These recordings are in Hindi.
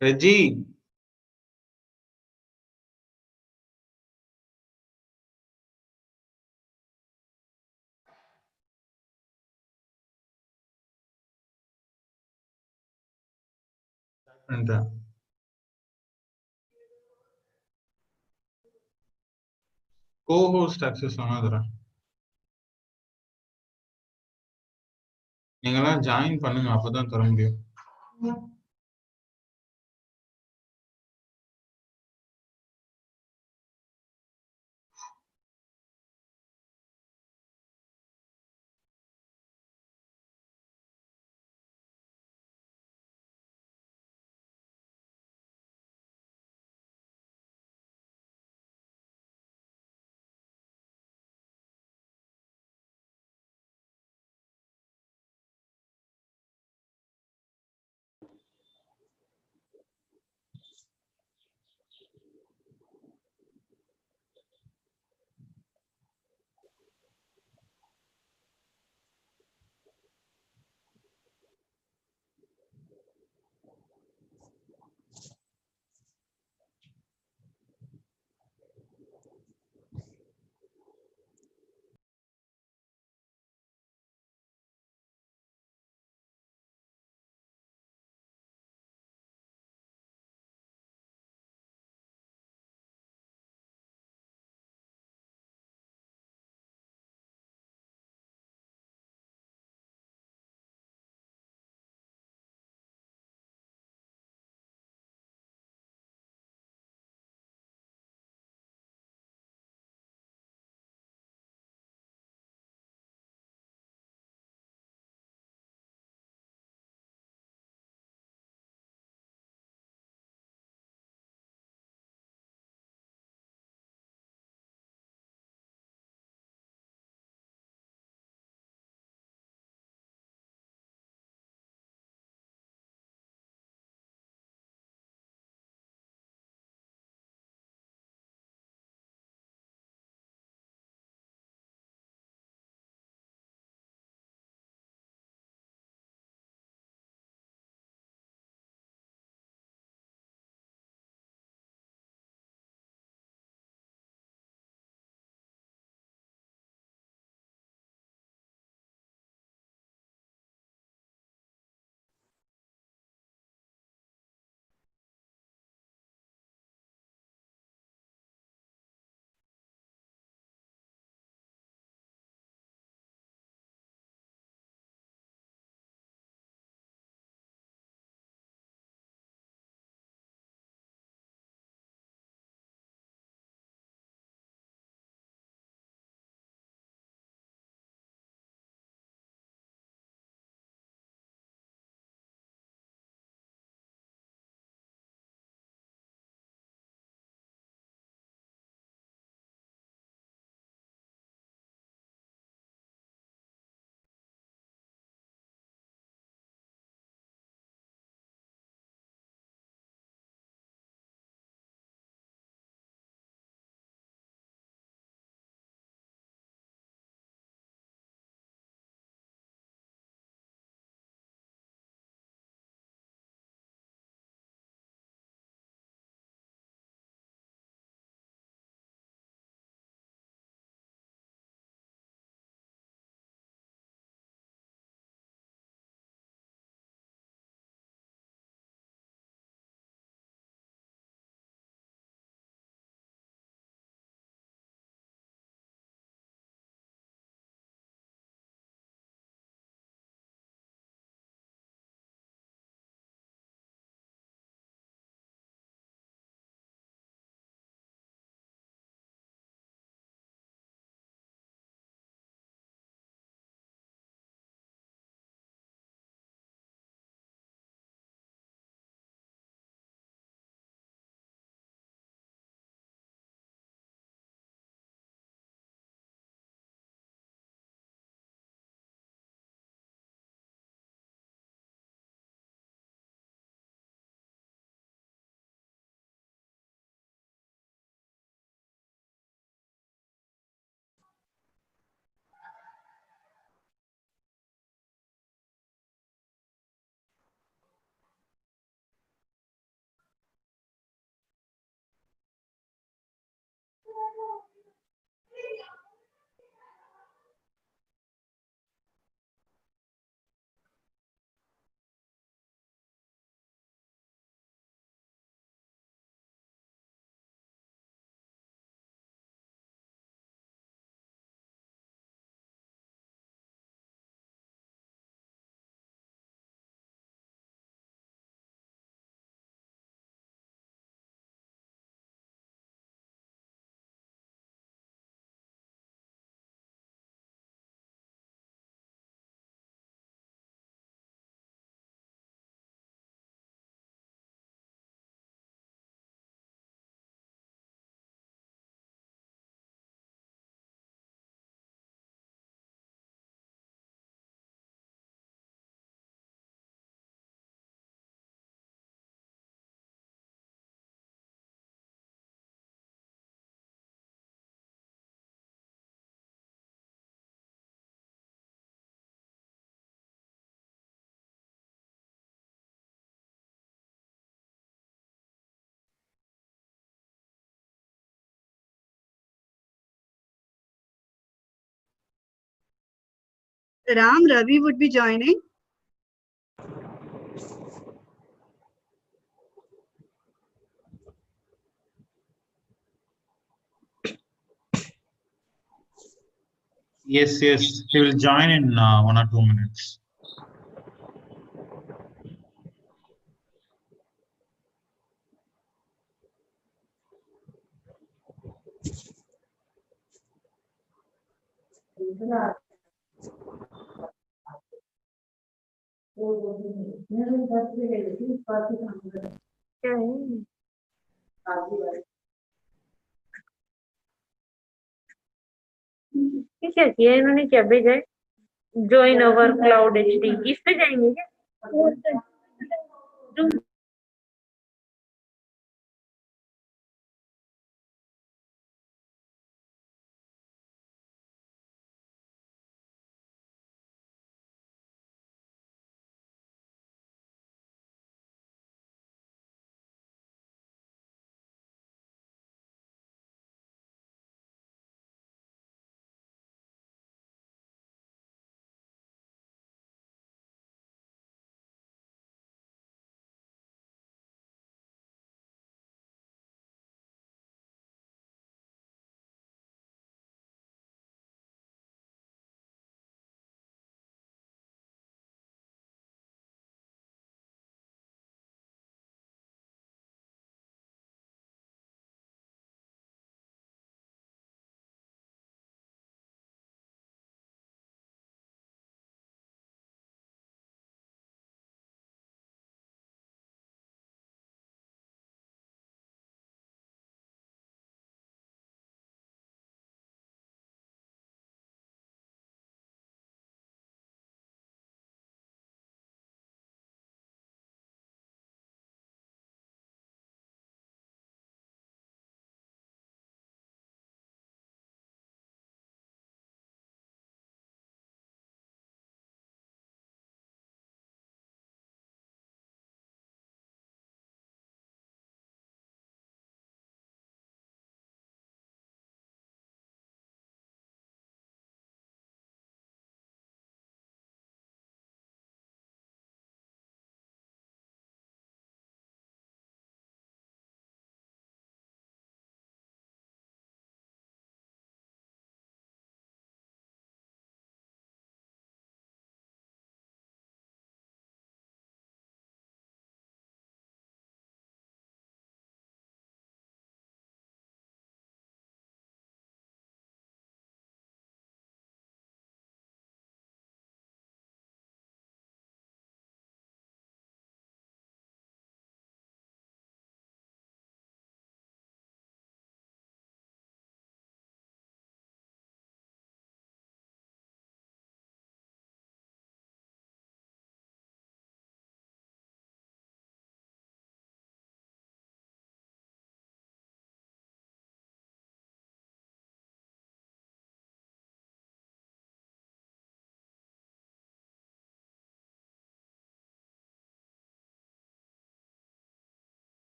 ரெஜி. பண்ணிட்டேன். கோஹோஸ்ட் அக்சஸ் வேணா தரேன். நீங்களாம் ஜாயின் பண்ணுங்க, அப்பதான் தர முடியும். Ram, Ravi would be joining. Yes, yes. He will join in 1 or 2 minutes. क्या किया इन्होंने, क्या भेजा है? ज्वाइन अवर क्लाउड एचडी, इस पे जाएंगे क्या?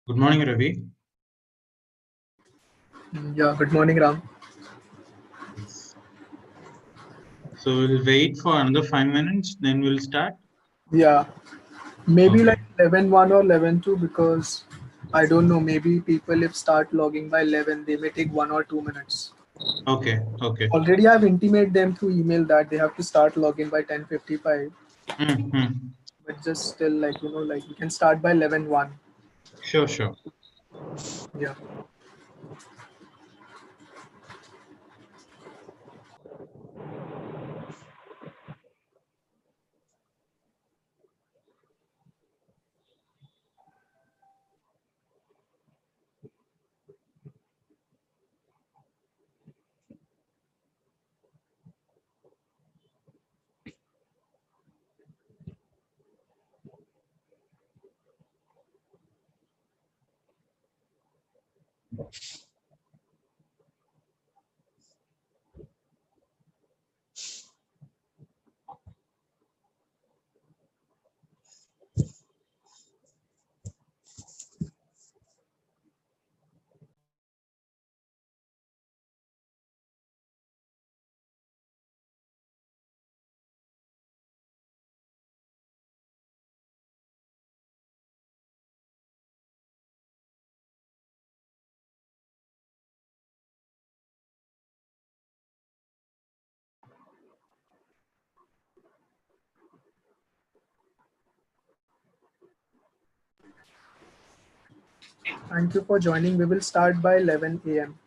Good morning, Ravi. Yeah, good morning, Ram. So we'll wait for another 5 minutes, then we'll start. Yeah, maybe Okay. like 11:1 or 11:2 because I don't know. Maybe people if start logging by 11, they may take 1 or 2 minutes. Okay. Okay. Already, I've intimated them through email that they have to start logging by 10:55. Mm-hmm. But just still, like like we can start by 11:1. Sure. Sure. Yeah. Thank you for joining. We will start by 11 a.m.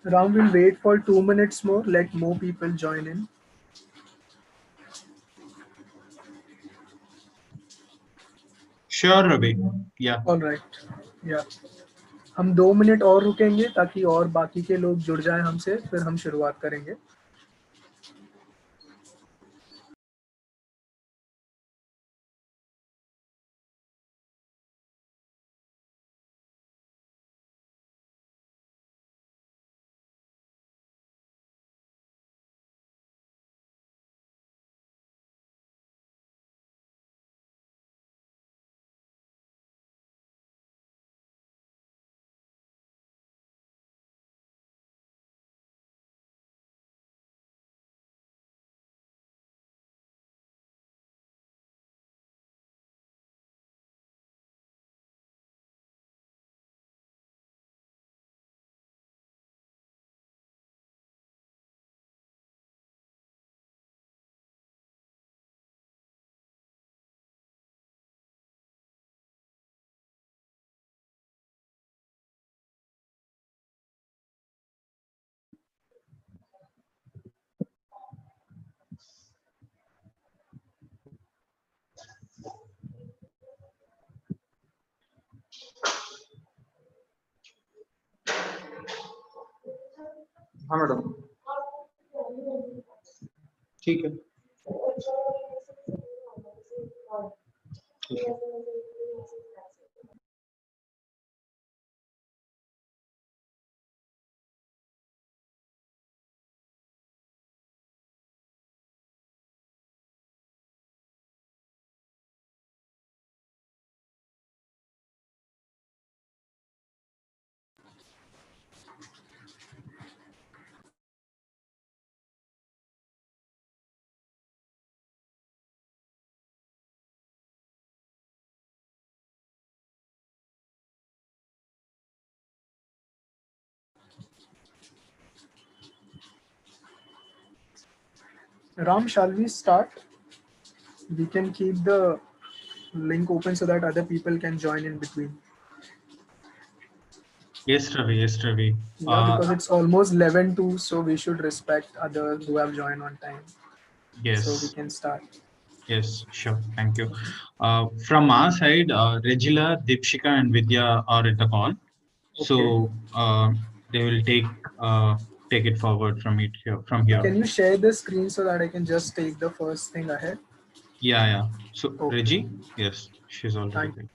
Ram will wait for 2 minutes more. Let more people join in. Sure, Ravi. Yeah. All right. Yeah. हम 2 मिनट और रुकेंगे ताकि और बाकी के लोग जुड़ जाएं हमसे, फिर हम शुरुआत करेंगे. हाँ मैडम, ठीक है. ठीक है. Ram, shall we start? We can keep the link open so that other people can join in between. Yes, Ravi. Yes, Ravi. Yeah, because it's almost 11:02, so we should respect others who have joined on time. Yes. So we can start. Yes, sure. Thank you. From our side, Regila, Deepshika, and Vidya are at the call. So they will take it forward from here. Can you share the screen so that I can just take the first thing ahead? Yeah. So Okay. Reggie, yes, she's already Thank there.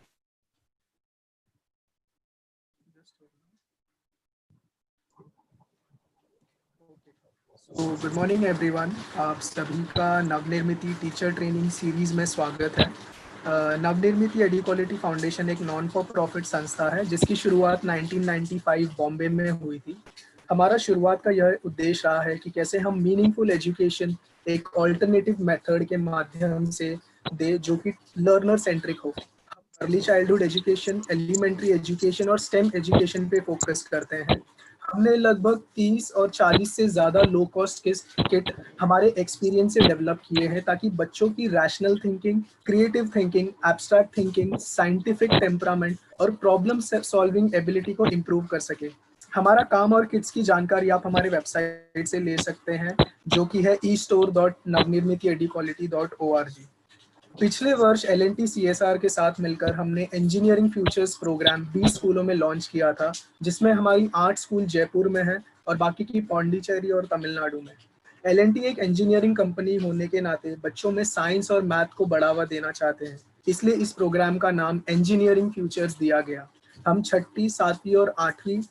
So good morning everyone, आप सभी का नवनिर्मिति टीचर ट्रेनिंग सीरीज में स्वागत है. नवनिर्मिति एडुक्वालिटी फाउंडेशन एक नॉन फॉर प्रॉफिट संस्था है जिसकी शुरुआत 1995 बॉम्बे में हुई थी. हमारा शुरुआत का यह उद्देश्य रहा है कि कैसे हम मीनिंगफुल एजुकेशन एक ऑल्टरनेटिव मेथड के माध्यम से दे जो कि लर्नर सेंट्रिक हो. Early childhood education, elementary education और स्टेम एजुकेशन पे फोकस करते हैं. हमने लगभग 30 और 40 से ज़्यादा लो कॉस्ट किट हमारे एक्सपीरियंस से डेवलप किए हैं ताकि बच्चों की rational thinking, creative thinking, abstract thinking, scientific temperament और प्रॉब्लम सॉल्विंग एबिलिटी को इम्प्रूव कर सके. हमारा काम और किट्स की जानकारी आप हमारे वेबसाइट से ले सकते हैं जो कि है e-store.navnirmitieduquality.org. पिछले वर्ष L&T CSR के साथ मिलकर हमने इंजीनियरिंग फ्यूचर्स प्रोग्राम 20 स्कूलों में लॉन्च किया था, जिसमें हमारी 8 स्कूल जयपुर में है और बाकी की पौंडीचेरी और तमिलनाडु में. L&T एक इंजीनियरिंग कंपनी होने के नाते बच्चों में साइंस और मैथ को बढ़ावा देना चाहते हैं, इसलिए इस प्रोग्राम का नाम इंजीनियरिंग फ्यूचर्स दिया गया. हम 6ठी, 7वीं और 8वीं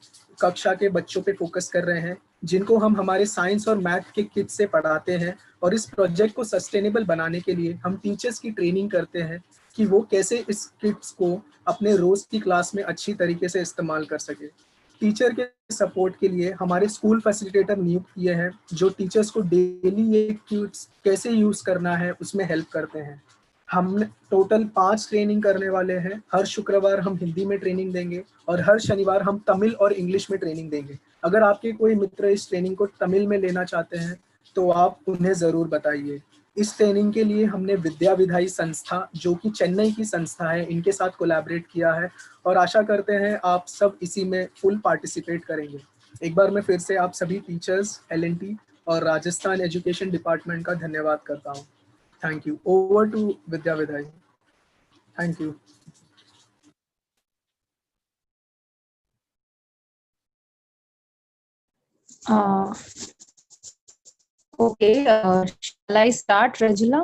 कक्षा के बच्चों पे फोकस कर रहे हैं जिनको हम हमारे साइंस और मैथ के किट से पढ़ाते हैं और इस प्रोजेक्ट को सस्टेनेबल बनाने के लिए हम टीचर्स की ट्रेनिंग करते हैं कि वो कैसे इस किट्स को अपने रोज की क्लास में अच्छी तरीके से इस्तेमाल कर सके. टीचर के सपोर्ट के लिए हमारे स्कूल फैसिलिटेटर नियुक्त किए हैं जो टीचर्स को डेली ये किट्स कैसे यूज करना है उसमें हेल्प करते हैं. हम टोटल 5 ट्रेनिंग करने वाले हैं. हर शुक्रवार हम हिंदी में ट्रेनिंग देंगे और हर शनिवार हम तमिल और इंग्लिश में ट्रेनिंग देंगे. अगर आपके कोई मित्र इस ट्रेनिंग को तमिल में लेना चाहते हैं तो आप उन्हें ज़रूर बताइए. इस ट्रेनिंग के लिए हमने विद्या विधाई संस्था जो कि चेन्नई की संस्था है, इनके साथ कोलैबोरेट किया है और आशा करते हैं आप सब इसी में फुल पार्टिसिपेट करेंगे. एक बार मैं फिर से आप सभी टीचर्स, एलएनटी और राजस्थान एजुकेशन डिपार्टमेंट का धन्यवाद करता हूँ। Thank you. Over to Vidya Vidhai. Thank you. Okay, shall I start, Regula?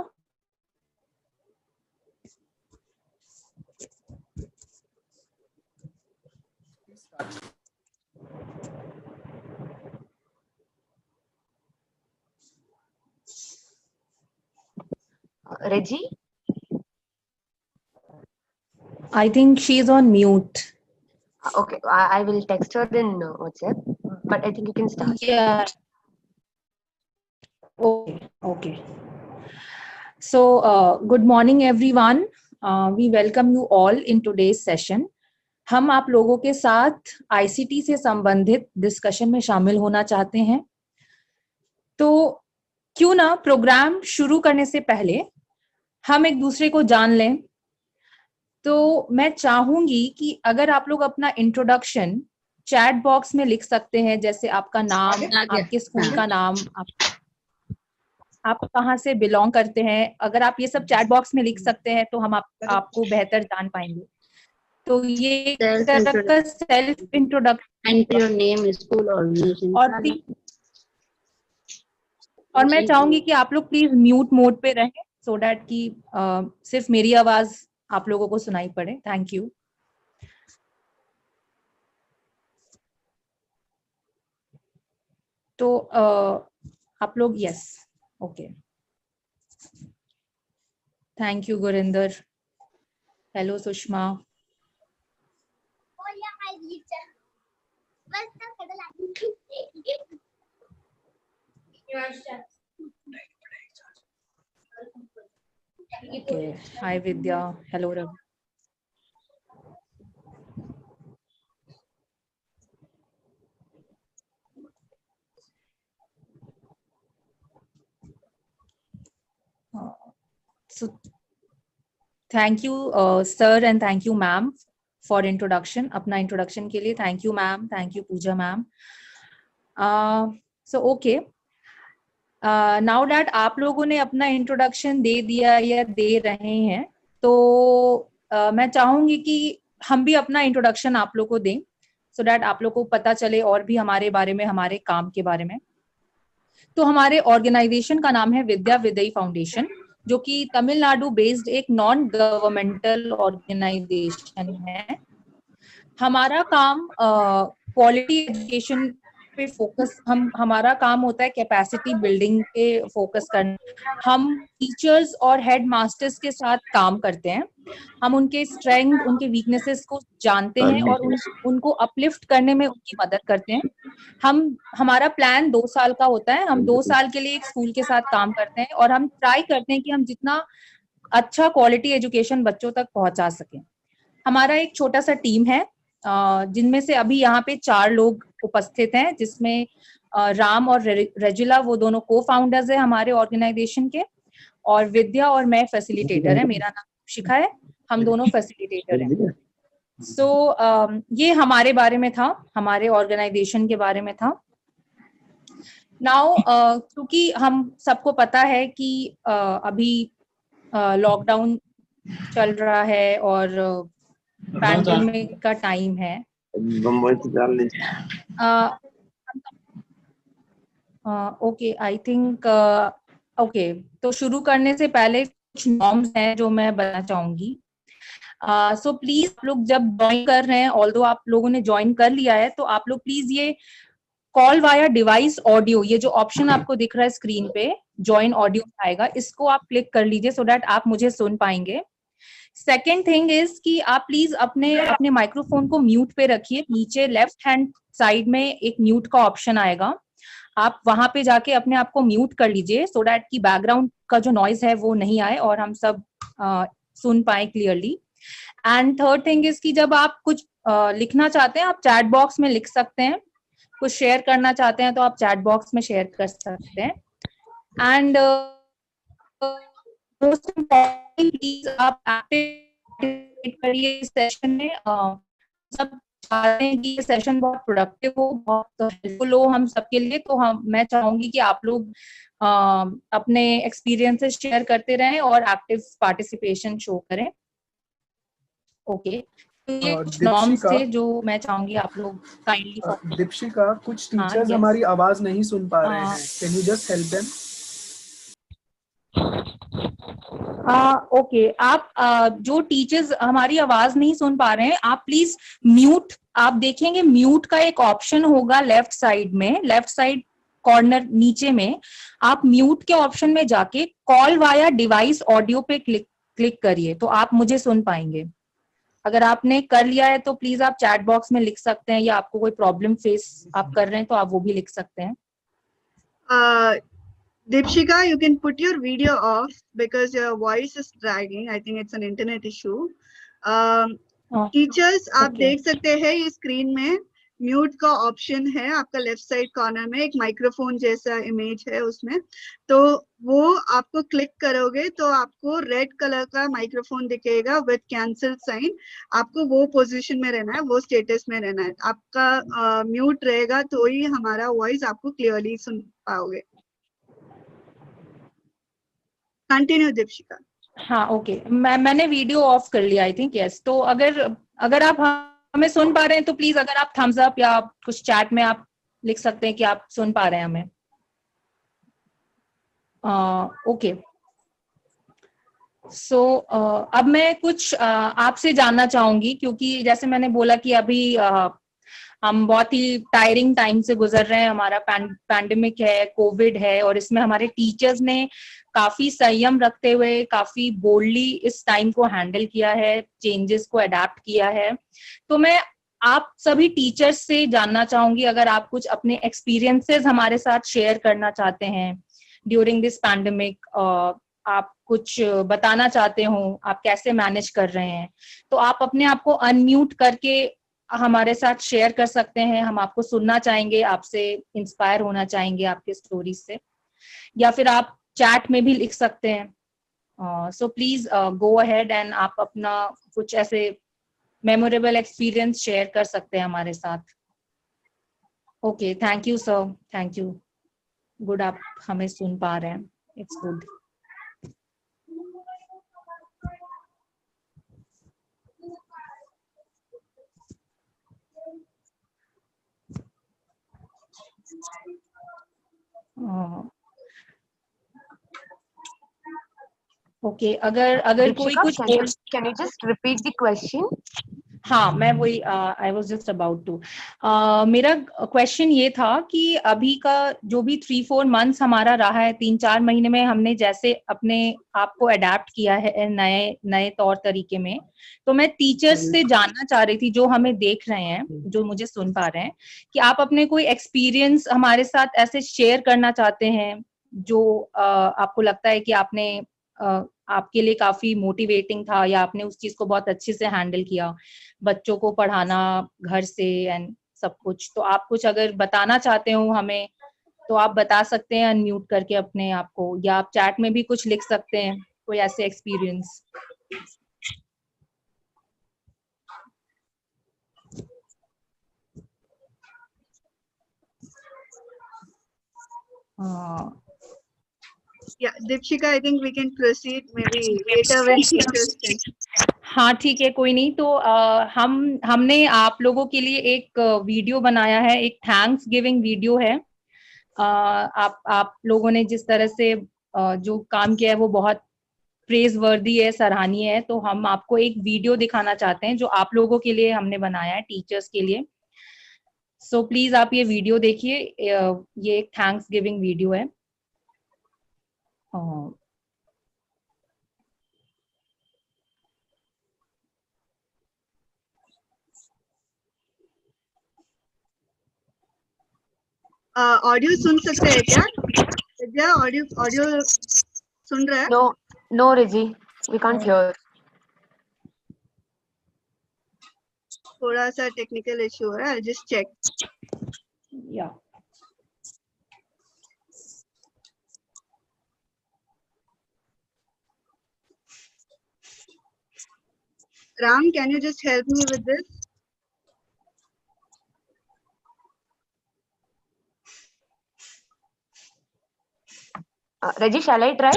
Reggie? I think she's on mute. Okay, I will text her in WhatsApp, but I think you can start. Yeah. Okay. So, good morning, everyone. We welcome you all in today's session. हम आप लोगों के साथ ICT से संबंधित डिस्कशन में शामिल होना चाहते हैं। तो क्यों ना प्रोग्राम शुरू करने से पहले हम एक दूसरे को जान लें। तो मैं चाहूंगी कि अगर आप लोग अपना इंट्रोडक्शन चैट बॉक्स में लिख सकते हैं, जैसे आपका नाम, आपके स्कूल का नाम, आप कहाँ से बिलोंग करते हैं, अगर आप ये सब चैट बॉक्स में लिख सकते हैं तो हम आपको बेहतर जान पाएंगे। तो ये एक तरह का सेल्फ इंट्रोडक्शन स्कूल और मैं चाहूंगी कि आप लोग प्लीज म्यूट मोड पे रहें सो डैट कि सिर्फ मेरी आवाज आप लोगों को सुनाई पड़े। Thank you. तो आप लोग yes, okay. Thank you Gurinder. Hello Sushma. Okay. Hi Vidya. Hello Ravi. So thank you sir and thank you ma'am for introduction. अपना introduction के लिए thank you ma'am, thank you Pooja ma'am. So okay. Now that आप लोगों ने अपना इंट्रोडक्शन दे दिया या दे रहे हैं, तो मैं चाहूंगी कि हम भी अपना इंट्रोडक्शन आप लोग को दें सो डैट आप लोग को पता चले और भी हमारे बारे में, हमारे काम के बारे में। तो हमारे ऑर्गेनाइजेशन का नाम है विद्या विदई फाउंडेशन, जो कि तमिलनाडु बेस्ड एक नॉन गवर्नमेंटल ऑर्गेनाइजेशन है। हमारा काम क्वालिटी एजुकेशन पे फोकस, हमारा काम होता है कैपेसिटी बिल्डिंग पे फोकस करना। हम टीचर्स और हेड मास्टर्स के साथ काम करते हैं। हम उनके स्ट्रेंथ, उनके वीकनेसेस को जानते हैं और उनको अपलिफ्ट करने में उनकी मदद करते हैं। हमारा प्लान 2 साल का होता है। हम 2 साल के लिए एक स्कूल के साथ काम करते हैं और हम ट्राई करते हैं कि हम जितना अच्छा क्वालिटी एजुकेशन बच्चों तक पहुंचा सकें। हमारा एक छोटा सा टीम है जिनमें से अभी यहाँ पे 4 लोग उपस्थित हैं, जिसमें राम और रेजिला, वो दोनों को फाउंडर्स है हमारे ऑर्गेनाइजेशन के, और विद्या और मैं फैसिलिटेटर है। मेरा नाम शिखा है, हम दोनों फैसिलिटेटर हैं। सो ये हमारे बारे में था, हमारे ऑर्गेनाइजेशन के बारे में था। नाउ क्योंकि हम सबको पता है कि अभी लॉकडाउन चल रहा है और पैंडेमिक का टाइम है। ओके, आई थिंक ओके, तो शुरू करने से पहले कुछ नॉर्म्स हैं जो मैं बताना चाहूंगी। सो प्लीज आप लोग जब ज्वाइन कर रहे हैं, ऑल्दो आप लोगों ने ज्वाइन कर लिया है, तो आप लोग प्लीज ये कॉल वाया डिवाइस ऑडियो, ये जो ऑप्शन आपको दिख रहा है स्क्रीन पे, ज्वाइन ऑडियो आएगा, इसको आप क्लिक कर लीजिए सो दैट आप मुझे सुन पाएंगे। सेकेंड थिंग इज कि आप प्लीज अपने माइक्रोफोन को म्यूट पे रखिए। नीचे लेफ्ट हैंड साइड में एक म्यूट का ऑप्शन आएगा, आप वहां पे जाके अपने आप को म्यूट कर लीजिए सो दैट कि बैकग्राउंड का जो नॉइज है वो नहीं आए और हम सब सुन पाए clearly. And third thing is कि जब आप कुछ लिखना चाहते हैं, आप चैट बॉक्स में लिख सकते हैं। कुछ शेयर करना चाहते हैं तो आप चैट बॉक्स में शेयर कर सकते हैं। एंड मोस्ट इम्पोर्टेंटली प्लीज आप एक्टिव करिए इस सेशन में। सब चाहते हैं कि ये सेशन बहुत प्रोडक्टिव हो, बहुत हेल्पफुल हो हम सबके लिए, तो मैं चाहूंगी कि आप लोग अपने एक्सपीरियंसेस शेयर करते रहें और एक्टिव पार्टिसिपेशन शो करें। ओके, तो ये कुछ नॉर्म्स दीपशिका, थे जो मैं चाहूंगी आप लोग काइंडली फॉलो। दीपशिका, कुछ हाँ, टीचर्स yes. हमारी आवाज नहीं सुन पा रहे हैं, can you just help them? Okay, आप जो टीचर्स हमारी आवाज नहीं सुन पा रहे हैं, आप प्लीज म्यूट, आप देखेंगे म्यूट का एक ऑप्शन होगा लेफ्ट साइड में, लेफ्ट साइड कॉर्नर नीचे में, आप म्यूट के ऑप्शन में जाके कॉल वाया डिवाइस ऑडियो पे क्लिक करिए, तो आप मुझे सुन पाएंगे। अगर आपने कर लिया है तो प्लीज आप चैट बॉक्स में लिख सकते हैं, या आपको कोई प्रॉब्लम फेस आप कर रहे हैं तो आप वो भी लिख सकते हैं। Deepshika, you can put your video off because your voice is dragging. I think it's an internet issue. Teachers, आप Okay. देख सकते हैं ये स्क्रीन में म्यूट का ऑप्शन है आपका लेफ्ट साइड कॉर्नर में, एक माइक्रोफोन जैसा इमेज है उसमें, तो वो आपको क्लिक करोगे तो आपको रेड कलर का माइक्रोफोन दिखेगा विद कैंसिल साइन। आपको वो पोजीशन में रहना है, वो स्टेटस में रहना है। आपका म्यूट रहेगा तो ही हमारा वॉइस आपको क्लियरली सुन पाओगे। कंटिन्यू दीपशिका। हाँ, ओके, मैंने वीडियो ऑफ कर लिया आई थिंक, यस। तो अगर आप हमें सुन पा रहे हैं तो प्लीज अगर आप थम्स अप या कुछ चैट में आप लिख सकते हैं कि आप सुन पा रहे हैं हमें। ओके, सो अब मैं कुछ आपसे जानना चाहूंगी, क्योंकि जैसे मैंने बोला कि अभी हम बहुत ही टायरिंग टाइम से गुजर रहे हैं, हमारा पैंडेमिक है, कोविड है, और इसमें हमारे टीचर्स ने काफी संयम रखते हुए काफी बोल्डली इस टाइम को हैंडल किया है, चेंजेस को अडेप्ट किया है। तो मैं आप सभी टीचर्स से जानना चाहूंगी, अगर आप कुछ अपने एक्सपीरियंसेस हमारे साथ शेयर करना चाहते हैं ड्यूरिंग दिस पैंडेमिक, आप कुछ बताना चाहते हो, आप कैसे मैनेज कर रहे हैं, तो आप अपने आप को अनम्यूट करके हमारे साथ शेयर कर सकते हैं। हम आपको सुनना चाहेंगे, आपसे इंस्पायर होना चाहेंगे आपके स्टोरीज से, या फिर आप चैट में भी लिख सकते हैं। So please go ahead and आप अपना कुछ ऐसे मेमोरेबल एक्सपीरियंस शेयर कर सकते हैं हमारे साथ। Okay, thank you sir, thank you. Good, आप हमें सुन पा रहे हैं, इट्स गुड। ओके, अगर कोई कुछ can you just repeat the question? हाँ, मैं वही I was just about to, मेरा क्वेश्चन ये था कि अभी का जो भी 3-4 मंथ्स हमारा रहा है, 3-4 महीने में हमने जैसे अपने आप को अडेप्ट किया है नए तौर तरीके में, तो मैं टीचर्स से जानना चाह रही थी जो हमें देख रहे हैं, जो मुझे सुन पा रहे हैं, कि आप अपने कोई एक्सपीरियंस हमारे साथ ऐसे शेयर करना चाहते हैं जो आपको लगता है कि आपके लिए काफी मोटिवेटिंग था, या आपने उस चीज को बहुत अच्छे से हैंडल किया, बच्चों को पढ़ाना घर से एंड सब कुछ। तो आप कुछ अगर बताना चाहते हो हमें तो आप बता सकते हैं अनम्यूट करके अपने आप को, या आप चैट में भी कुछ लिख सकते हैं कोई ऐसे experience. Yeah, Deepshika, I think we can proceed maybe later when teachers can. हाँ, ठीक है, कोई नहीं। तो हमने आप लोगों के लिए एक वीडियो बनाया है, एक थैंक्स गिविंग वीडियो है। आप लोगों ने जिस तरह से जो काम किया है वो बहुत प्रेज वर्दी है, सराहनीय है। तो हम आपको एक वीडियो दिखाना चाहते हैं जो आप लोगों के लिए हमने बनाया है, टीचर्स के लिए। सो प्लीज आप ये वीडियो देखिए, ये एक थैंक्स गिविंग वीडियो है। ऑडियो सुन सकते हैं क्या विद्या? ऑडियो सुन रहा है? No, Reggie, we can't hear. थोड़ा सा टेक्निकल इशू हो रहा है, जस्ट चेक। या Ram, can you just help me with this? Reggie, shall I try?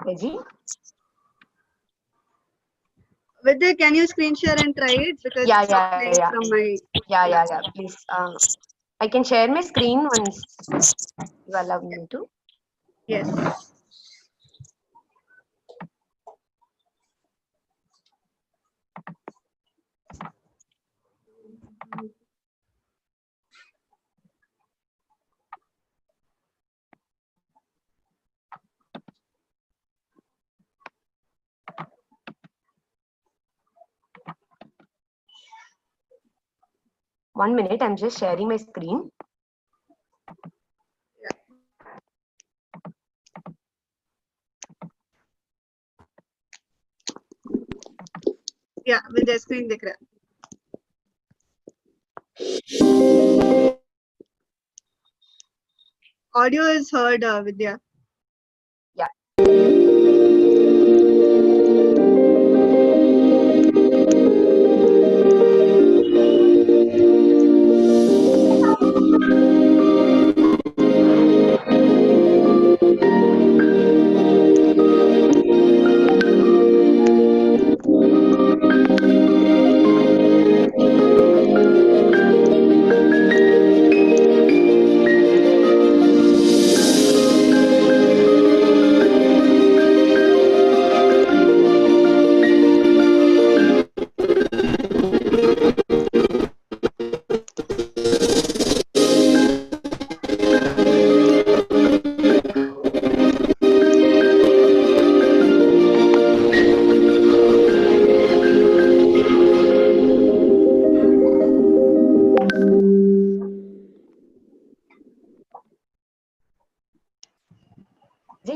Reggie? Vidya, can you screen share and try it? Because Yeah, it's not yeah, playing yeah. from my. Yeah. Please. I can share my screen once you allow me to. Yes. One minute, I'm just sharing my screen. Yeah, Vidya screen दिख रहा है. Audio is heard, Vidya. Yeah.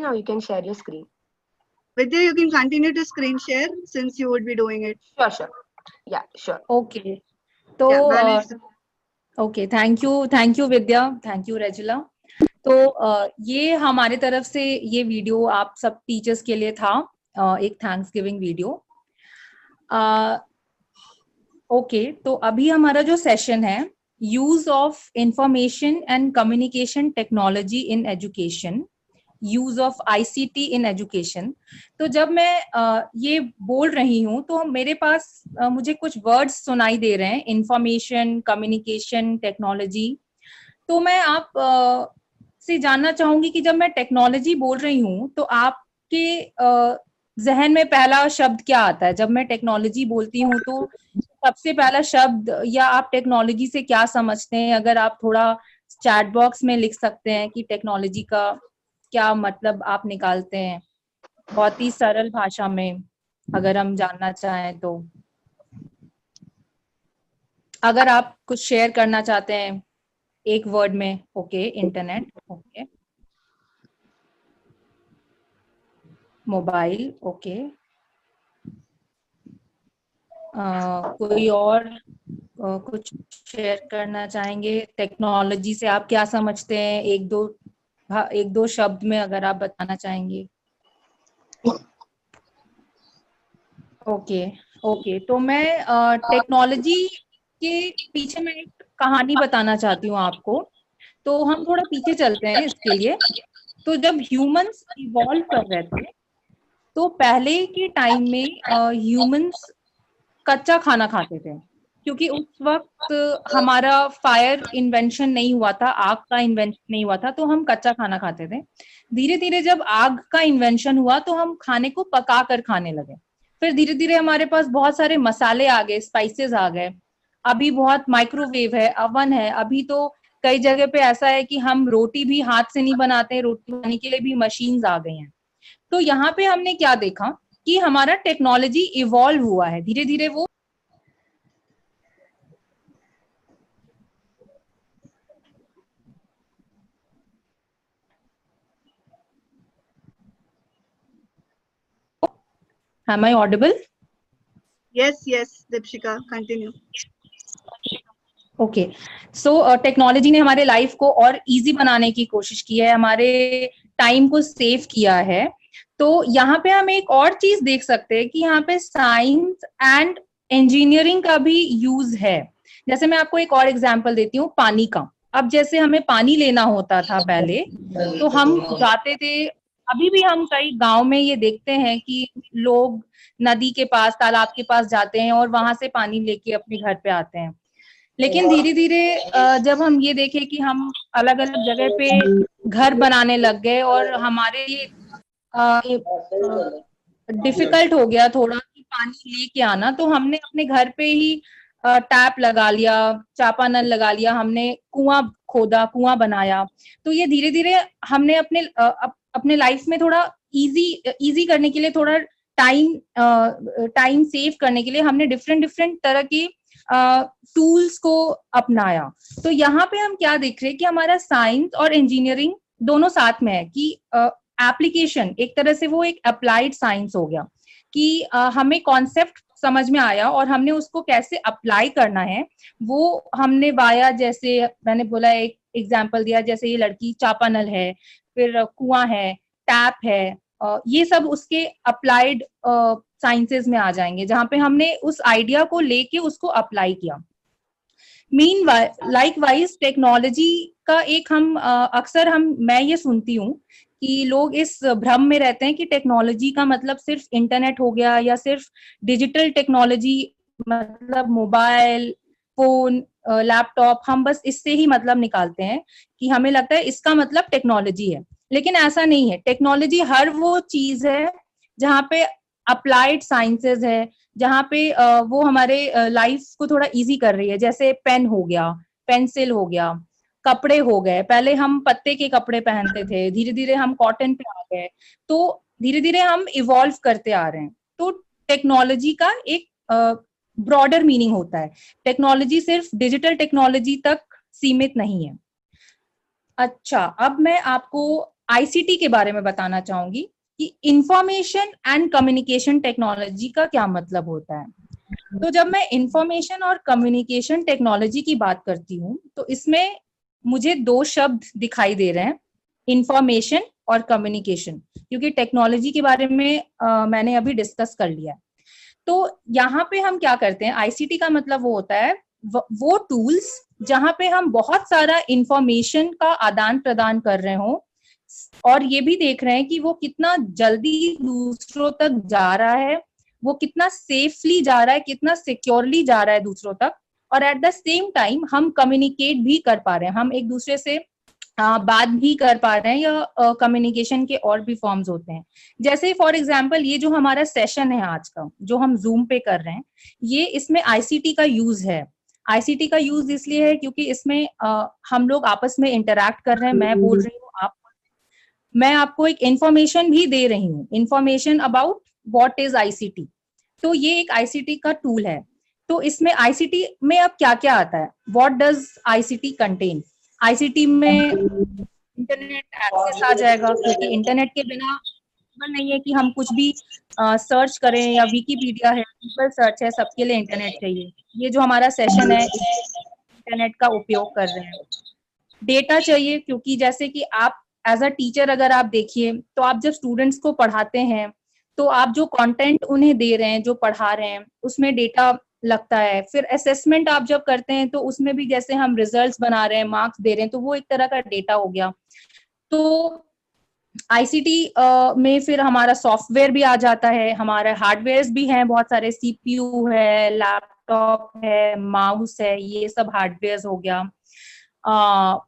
Now you can share your screen. Vidya, you can continue to screen share since you would be doing it. Sure. Yeah, sure. Okay. तो Yeah, manage. Okay, thank you Vidya, thank you Rejila. तो ये हमारे तरफ से ये वीडियो आप सब टीचर्स के लिए था, एक थैंक्स गिविंग वीडियो. ओके, तो अभी हमारा जो सेशन है, use of information and communication technology in education, use of ICT in education. तो जब मैं ये बोल रही हूँ तो मेरे पास मुझे कुछ वर्ड्स सुनाई दे रहे हैं, इंफॉर्मेशन, कम्युनिकेशन, टेक्नोलॉजी. तो मैं आप से जानना चाहूंगी कि जब मैं टेक्नोलॉजी बोल रही हूँ तो आपके जहन में पहला शब्द क्या आता है? जब मैं टेक्नोलॉजी बोलती हूँ तो सबसे पहला शब्द, या आप टेक्नोलॉजी से क्या समझते हैं? अगर आप थोड़ा चैट बॉक्स में लिख सकते हैं कि टेक्नोलॉजी का क्या मतलब आप निकालते हैं, बहुत ही सरल भाषा में अगर हम जानना चाहें तो. अगर आप कुछ शेयर करना चाहते हैं एक वर्ड में. Okay, internet. Okay, mobile. Okay, कोई और कुछ शेयर करना चाहेंगे? टेक्नोलॉजी से आप क्या समझते हैं? एक दो शब्द में अगर आप बताना चाहेंगे. ओके, तो मैं टेक्नोलॉजी के पीछे मैं एक कहानी बताना चाहती हूँ आपको. तो हम थोड़ा पीछे चलते हैं इसके लिए. तो जब ह्यूमंस इवॉल्व कर रहे थे तो पहले के टाइम में ह्यूमंस कच्चा खाना खाते थे, क्योंकि उस वक्त हमारा फायर इन्वेंशन नहीं हुआ था, आग का इन्वेंशन नहीं हुआ था, तो हम कच्चा खाना खाते थे. धीरे धीरे जब आग का इन्वेंशन हुआ तो हम खाने को पका कर खाने लगे. फिर धीरे धीरे हमारे पास बहुत सारे मसाले आ गए, स्पाइसेस आ गए. अभी बहुत माइक्रोवेव है, अवन है. अभी तो कई जगह पे ऐसा है कि हम रोटी भी हाथ से नहीं बनाते, रोटी बनाने के लिए भी मशीन्स आ गई हैं. तो यहाँ पे हमने क्या देखा कि हमारा टेक्नोलॉजी इवॉल्व हुआ है धीरे धीरे. वो Am I audible? Yes, Deepshika, continue. Okay, so technology ने हमारे लाइफ को और इजी बनाने की कोशिश की है, हमारे टाइम को सेव किया है. तो यहाँ पे हम एक और चीज देख सकते हैं कि यहाँ पे साइंस एंड इंजीनियरिंग का भी यूज है. जैसे मैं आपको एक और एग्जांपल देती हूँ पानी का। अब जैसे हमें पानी लेना होता था पहले, तो हम जाते थे, अभी भी हम कई गांव में ये देखते हैं कि लोग नदी के पास, तालाब के पास जाते हैं और वहां से पानी लेके अपने घर पे आते हैं। लेकिन धीरे धीरे जब हम ये देखें कि हम अलग अलग जगह पे घर बनाने लग गए और हमारे लिए डिफिकल्ट हो गया थोड़ा कि पानी लेके आना, तो हमने अपने घर पे ही टैप लगा लिया, चापानल लगा लिया, हमने कुआं खोदा, कुआं बनाया। तो ये धीरे धीरे हमने अपने लाइफ में थोड़ा इजी करने के लिए, थोड़ा टाइम सेव करने के लिए हमने डिफरेंट तरह की टूल्स को अपनाया। तो यहाँ पे हम क्या देख रहे हैं कि हमारा साइंस और इंजीनियरिंग दोनों साथ में है कि एप्लीकेशन एक तरह से वो एक अप्लाइड साइंस हो गया कि हमें कॉन्सेप्ट समझ में आया और हमने उसको कैसे अप्लाई करना है वो हमने वाया, जैसे मैंने बोला एक एग्जांपल दिया, जैसे ये लड़की चापानल है, फिर कुआं है, टैप है, ये सब उसके अप्लाइड साइंसेस में आ जाएंगे, जहां पे हमने उस आइडिया को लेके उसको अप्लाई किया। मीन लाइकवाइज टेक्नोलॉजी का एक अक्सर मैं ये सुनती हूँ कि लोग इस भ्रम में रहते हैं कि टेक्नोलॉजी का मतलब सिर्फ इंटरनेट हो गया या सिर्फ डिजिटल टेक्नोलॉजी, मतलब मोबाइल फोन लैपटॉप, हम बस इससे ही मतलब निकालते हैं कि हमें लगता है इसका मतलब टेक्नोलॉजी है। लेकिन ऐसा नहीं है। टेक्नोलॉजी हर वो चीज है जहाँ पे अप्लाइड साइंसेस है, जहाँ पे वो हमारे लाइफ को थोड़ा इजी कर रही है। जैसे पेन हो गया, पेंसिल हो गया, कपड़े हो गए, पहले हम पत्ते के कपड़े पहनते थे, धीरे धीरे हम कॉटन पे आ गए, तो धीरे धीरे हम इवॉल्व करते आ रहे हैं। तो टेक्नोलॉजी का एक ब्रॉडर मीनिंग होता है, टेक्नोलॉजी सिर्फ डिजिटल टेक्नोलॉजी तक सीमित नहीं है। अच्छा, अब मैं आपको आईसीटी के बारे में बताना चाहूंगी कि इंफॉर्मेशन एंड कम्युनिकेशन टेक्नोलॉजी का क्या मतलब होता है। तो जब मैं इंफॉर्मेशन और कम्युनिकेशन टेक्नोलॉजी की बात करती हूँ तो इसमें मुझे दो शब्द दिखाई दे रहे हैं, इंफॉर्मेशन और कम्युनिकेशन, क्योंकि टेक्नोलॉजी के बारे में मैंने अभी डिस्कस कर लिया है। तो यहाँ पे हम क्या करते हैं, आईसीटी का मतलब वो होता है वो टूल्स जहां पे हम बहुत सारा इंफॉर्मेशन का आदान प्रदान कर रहे हो और ये भी देख रहे हैं कि वो कितना जल्दी दूसरों तक जा रहा है, वो कितना सेफली जा रहा है, कितना सिक्योरली जा रहा है दूसरों तक, और एट द सेम टाइम हम कम्युनिकेट भी कर पा रहे हैं, हम एक दूसरे से बात भी कर पा रहे हैं, या कम्युनिकेशन के और भी फॉर्म्स होते हैं। जैसे फॉर एग्जांपल ये जो हमारा सेशन है आज का, जो हम जूम पे कर रहे हैं, ये इसमें आईसीटी का यूज है। आईसीटी का यूज इसलिए है क्योंकि इसमें हम लोग आपस में इंटरैक्ट कर रहे हैं, मैं बोल रही हूँ, मैं आपको एक इंफॉर्मेशन भी दे रही हूँ, information about what is ICT. तो ये एक आईसीटी का टूल है। तो इसमें आईसीटी में अब क्या क्या आता है, what does ICT contain. ICT में इंटरनेट एक्सेस आ जाएगा, क्योंकि इंटरनेट के बिना पॉसिबल नहीं है कि हम कुछ भी सर्च करें, या विकिपीडिया है, गूगल सर्च है, सबके लिए इंटरनेट चाहिए। ये जो हमारा सेशन है इंटरनेट का उपयोग कर रहे हैं। डेटा चाहिए, क्योंकि जैसे कि आप एज अ टीचर अगर आप देखिए तो आप जब स्टूडेंट्स को पढ़ाते हैं तो आप जो कंटेंट उन्हें दे रहे हैं, जो पढ़ा रहे हैं, उसमें डेटा लगता है। फिर असेसमेंट आप जब करते हैं तो उसमें भी जैसे हम रिजल्ट्स बना रहे हैं, मार्क्स दे रहे हैं, तो वो एक तरह का डेटा हो गया। तो आईसीटी में फिर हमारा सॉफ्टवेयर भी आ जाता है, हमारे हार्डवेयर भी हैं, बहुत सारे सीपीयू है, लैपटॉप है, माउस है, ये सब हार्डवेयर हो गया।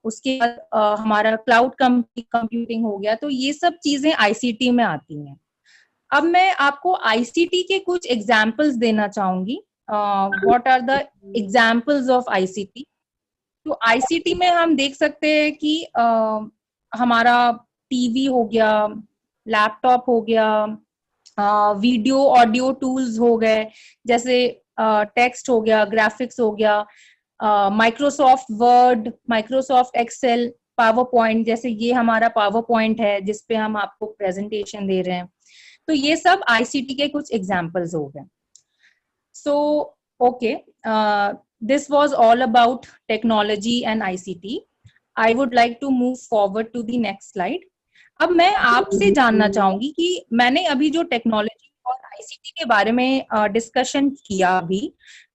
उसके बाद हमारा क्लाउड कंप्यूटिंग हो गया। तो ये सब चीजें आईसीटी में आती हैं। अब मैं आपको आईसीटी के कुछ एग्जाम्पल्स देना चाहूंगी। What are the examples of ICT. तो आईसीटी में हम देख सकते हैं कि हमारा टीवी हो गया, लैपटॉप हो गया, वीडियो ऑडियो टूल्स हो गए, जैसे टेक्स्ट हो गया, ग्राफिक्स हो गया, Microsoft Word, Microsoft Excel, PowerPoint, जैसे ये हमारा पावर पॉइंट है जिसपे हम आपको प्रेजेंटेशन दे रहे हैं। तो ये सब आईसीटी के कुछ एग्जाम्पल्स हो गए। So okay, this was all about technology and ICT. I would like to move forward to the next slide. अब मैं आपसे जानना चाहूंगी कि मैंने अभी जो टेक्नोलॉजी और आईसीटी के बारे में डिस्कशन किया अभी,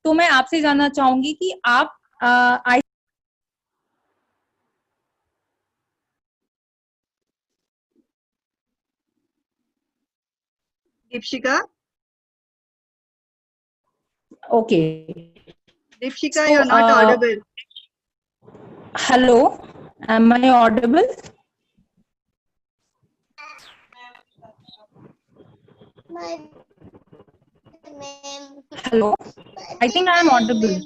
तो मैं आपसे जानना चाहूंगी कि आप Deepshikha, okay, Deepshika, so you're not audible. hello, am I audible? Hello, I think I am audible.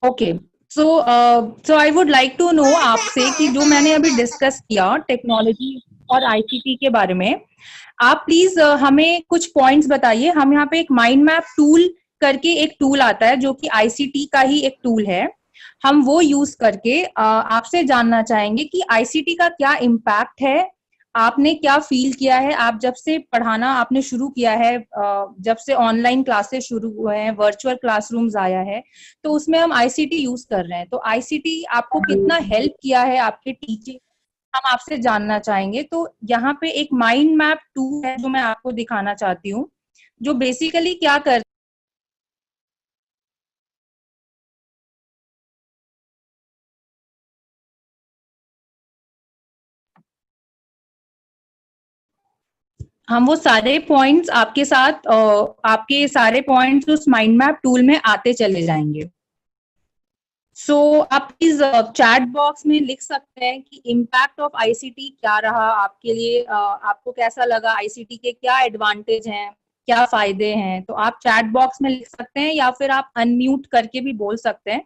Okay, so I would like to know आपसे कि जो मैंने अभी डिस्कस किया टेक्नोलॉजी और आईसीटी के बारे में, आप प्लीज हमें कुछ पॉइंट्स बताइए। हम यहाँ पे एक माइंड मैप टूल करके एक टूल आता है जो कि आईसीटी का ही एक टूल है, हम वो यूज करके आपसे जानना चाहेंगे कि आईसीटी का क्या इम्पैक्ट है, आपने क्या फील किया है, आप जब से पढ़ाना आपने शुरू किया है, जब से ऑनलाइन क्लासेस शुरू हुए हैं, वर्चुअल क्लासरूम्स आया है, तो उसमें हम आईसीटी यूज कर रहे हैं, तो आईसीटी आपको कितना हेल्प किया है आपके टीचिंग, हम आपसे जानना चाहेंगे। तो यहाँ पे एक माइंड मैप टूल है जो मैं आपको दिखाना चाहती हूँ, जो बेसिकली क्या कर हम वो सारे पॉइंट्स आपके साथ आपके सारे पॉइंट्स उस माइंड मैप टूल में आते चले जाएंगे। सो आप प्लीज चैट बॉक्स में लिख सकते हैं कि इम्पैक्ट ऑफ आईसीटी क्या रहा आपके लिए, आपको कैसा लगा, आईसीटी के क्या एडवांटेज हैं, क्या फायदे हैं, तो आप चैट बॉक्स में लिख सकते हैं या फिर आप अनम्यूट करके भी बोल सकते हैं।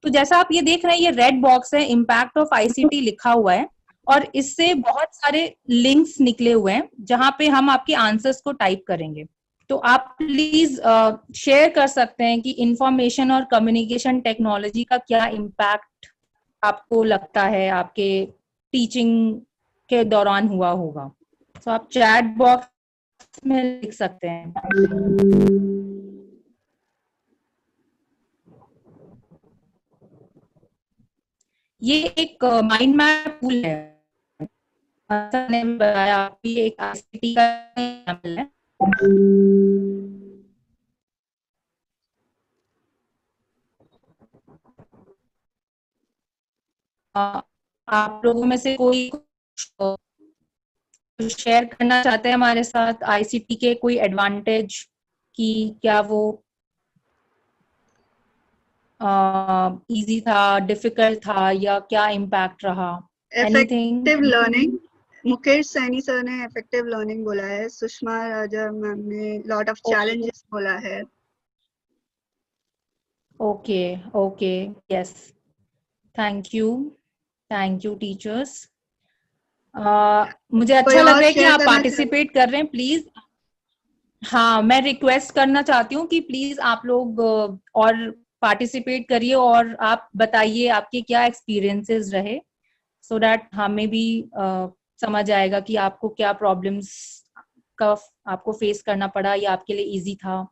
तो जैसा आप ये देख रहे हैं, ये रेड बॉक्स है, इम्पैक्ट ऑफ आईसीटी लिखा हुआ है और इससे बहुत सारे लिंक्स निकले हुए हैं जहां पे हम आपके आंसर्स को टाइप करेंगे। तो आप प्लीज शेयर कर सकते हैं कि इंफॉर्मेशन और कम्युनिकेशन टेक्नोलॉजी का क्या इम्पैक्ट आपको लगता है आपके टीचिंग के दौरान हुआ होगा। तो आप चैट बॉक्स में लिख सकते हैं। ये एक माइंड मैप टूल है, मैंने बताया आपकी एक आईसीटी का एग्जाम्पल है। आप लोगों में से कोई शेयर करना चाहते हैं हमारे साथ आईसीटी के कोई एडवांटेज कि क्या वो इजी था, डिफिकल्ट था, या क्या इम्पैक्ट रहा? Anything? Effective learning. Mukesh Saini sir ने effective learning बोला है, सुषमा राजा मैम ने lot of challenges बोला है। Okay okay, yes, thank you teachers. मुझे अच्छा कोई लग और रहा है कि share आप करना पार्टिसिपेट कर रहे हैं, प्लीज। हाँ, मैं रिक्वेस्ट करना चाहती हूँ कि प्लीज आप लोग और पार्टिसिपेट करिए और आप बताइए आपके क्या एक्सपीरियंसेस रहे, सो दैट हमें भी समझ आएगा कि आपको क्या प्रॉब्लम्स का आपको फेस करना पड़ा या आपके लिए इजी था।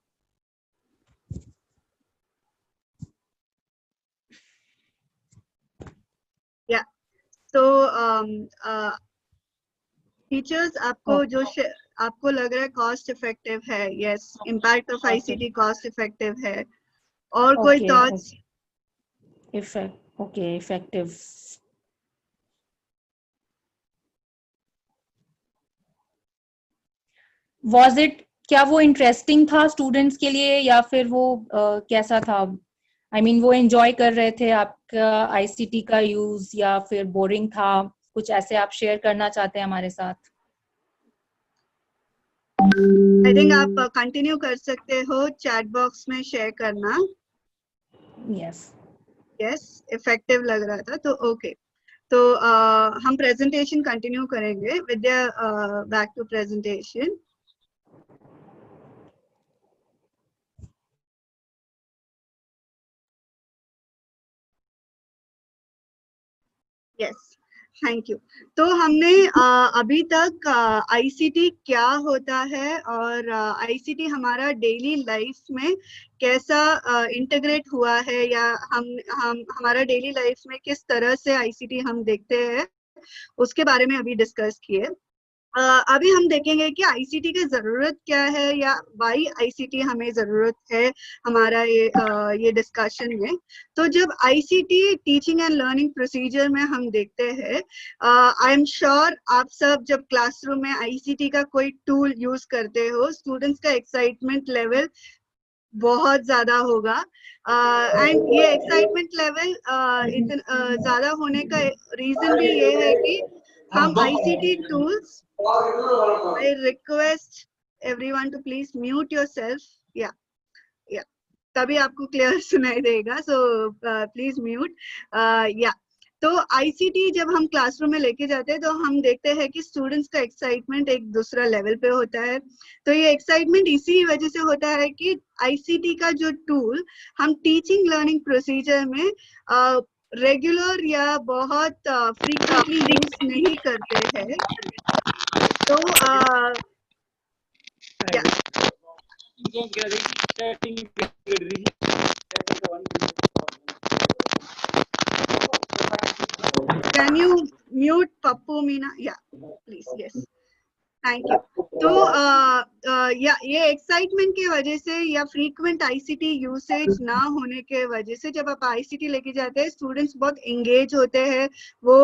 Yeah. So टीचर्स आपको जो आपको लग रहा है कॉस्ट इफेक्टिव है, yes, impact of ICT cost effective है, और कोई thoughts? Okay, effective. Was it, क्या वो इंटरेस्टिंग था स्टूडेंट्स के लिए या फिर वो कैसा था? आई मीन वो एंजॉय कर रहे थे आपका आईसीटी का यूज या फिर बोरिंग था? कुछ ऐसे आप शेयर करना चाहते हैं हमारे साथ? आई थिंक आप कंटिन्यू कर सकते हो चैट बॉक्स में शेयर करना। यस, इफेक्टिव लग रहा था तो ओके। तो हम प्रेजेंटेशन कंटिन्यू करेंगे। Vidya, back to presentation. Yes, thank you. तो हमने अभी तक आईसीटी क्या होता है और आईसीटी हमारा डेली लाइफ में कैसा इंटीग्रेट हुआ है, या हम हमारा डेली लाइफ में किस तरह से आईसीटी हम देखते हैं, उसके बारे में अभी डिस्कस किए। अभी हम देखेंगे कि आईसीटी की जरूरत क्या है या वाई आईसीटी हमें जरूरत है हमारा ये डिस्कशन में। तो जब ICT teaching and learning procedure में हम देखते हैं, आई एम श्योर आप सब जब क्लासरूम में आईसीटी का कोई टूल यूज करते हो, स्टूडेंट्स का एक्साइटमेंट लेवल बहुत ज्यादा होगा। एंड ये एक्साइटमेंट लेवल इतना ज्यादा होने का रीजन भी ये है कि हम ICT tools, I request everyone to please mute yourself. Yeah, yeah. तभी आपको क्लियर सुनाई देगा. So please mute. Yeah. तो आईसीटी जब हम क्लासरूम में लेके जाते हैं तो हम देखते हैं कि स्टूडेंट्स का एक्साइटमेंट एक दूसरा लेवल पे होता है। तो ये एक्साइटमेंट इसी वजह से होता है कि आईसीटी का जो टूल हम टीचिंग लर्निंग प्रोसीजर में रेगुलर या बहुत फ्रीक्वेंटली यूज नहीं करते हैं। तो can you mute Pappu Meena? Yeah, please. Yes. Thank you. तो ये एक्साइटमेंट की वजह से या फ्रीक्वेंट आईसीटी यूसेज ना होने के वजह से जब आप आईसीटी लेके जाते हैं, स्टूडेंट्स बहुत एंगेज होते हैं, वो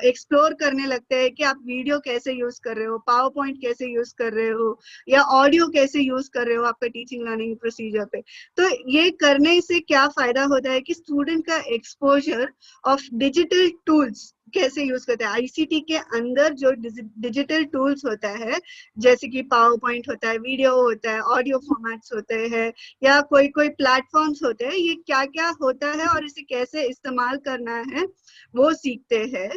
एक्सप्लोर करने लगते हैं कि आप वीडियो कैसे यूज कर रहे हो, पावर पॉइंट कैसे यूज कर रहे हो या ऑडियो कैसे यूज कर रहे हो आपका टीचिंग लर्निंग प्रोसीजर पे। तो ये करने से क्या फायदा होता है कि स्टूडेंट का एक्सपोजर ऑफ डिजिटल टूल्स कैसे यूज करते हैं। आईसीटी के अंदर जो डिजिटल टूल्स होता है, जैसे कि पावर पॉइंट होता है, वीडियो होता है, ऑडियो फॉर्मेट्स होते हैं या कोई प्लेटफॉर्म्स होते हैं, ये क्या क्या होता है और इसे कैसे इस्तेमाल करना है वो सीखते हैं।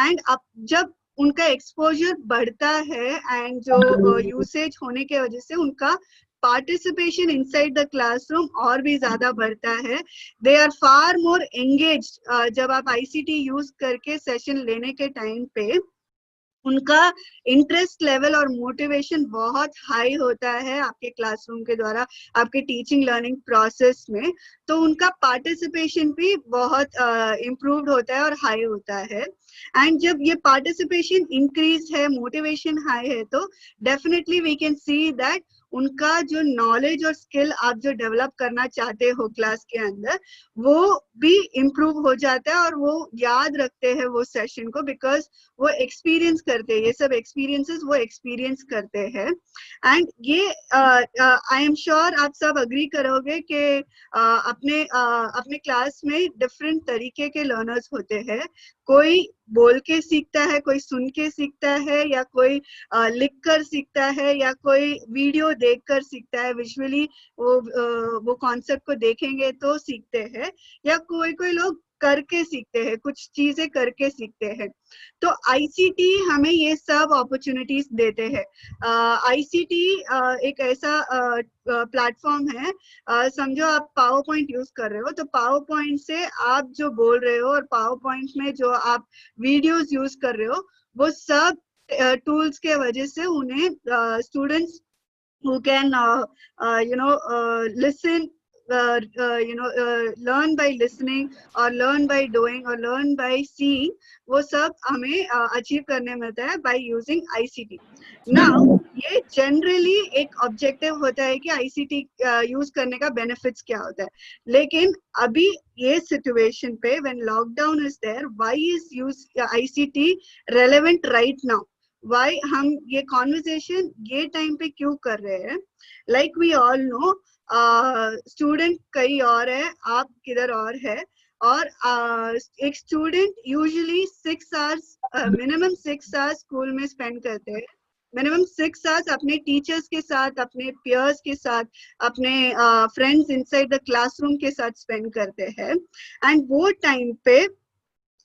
एंड अब जब उनका एक्सपोजर बढ़ता है एंड जो यूसेज होने के वजह से उनका पार्टिसिपेशन इनसाइड द क्लासरूम और भी ज्यादा बढ़ता है। They are far more engaged. जब आप आईसीटी यूज करके सेशन लेने के टाइम पे उनका इंटरेस्ट लेवल और मोटिवेशन बहुत हाई होता है आपके क्लासरूम के द्वारा आपके टीचिंग लर्निंग प्रोसेस में। तो उनका पार्टिसिपेशन भी बहुत इम्प्रूव्ड होता है और हाई होता है। एंड जब ये पार्टिसिपेशन इंक्रीज है, मोटिवेशन हाई है, तो definitely we can see that उनका जो नॉलेज और स्किल आप जो डेवलप करना चाहते हो क्लास के अंदर वो भी इम्प्रूव हो जाता है और वो याद रखते हैं वो सेशन को, बिकॉज वो एक्सपीरियंस करते हैं, ये सब एक्सपीरियंसेस वो एक्सपीरियंस करते हैं। एंड ये आई एम श्योर आप सब अग्री करोगे कि अपने क्लास में डिफरेंट तरीके के लर्नर्स होते हैं। कोई बोल के सीखता है, कोई सुन के सीखता है, या कोई लिख कर सीखता है, या कोई वीडियो देखकर सीखता है, विजुअली वो कॉन्सेप्ट को देखेंगे तो सीखते हैं, या कोई लोग करके सीखते हैं, कुछ चीजें करके सीखते हैं। तो आईसीटी हमें ये सब अपॉर्चुनिटीज देते हैं। आईसीटी एक ऐसा प्लेटफॉर्म है, समझो आप पावर पॉइंट यूज कर रहे हो, तो पावर पॉइंट से आप जो बोल रहे हो और पावर पॉइंट में जो आप वीडियोस यूज कर रहे हो, वो सब टूल्स के वजह से उन्हें students who can listen, learn by listening or learn by doing or learn by seeing, वो सब हमें अचीव करने मिलता है by using ICT। Now ये जनरली एक ऑब्जेक्टिव होता है कि आईसीटी यूज करने का बेनिफिट्स क्या होता है, लेकिन अभी ये सिचुएशन पे when lockdown is there, why is use ICT relevant right now, why हम ये कॉन्वर्सेशन ये टाइम पे क्यों कर रहे हैं। Like we all know, student कहीं और है, आप किधर और है, और एक student usually 6 hours minimum 6 hours school में स्पेंड करते हैं, मिनिमम 6 आवर्स अपने टीचर्स के साथ, अपने पियर्स के साथ, अपने फ्रेंड्स इनसाइड द क्लासरूम के साथ स्पेंड करते हैं। एंड वो टाइम पे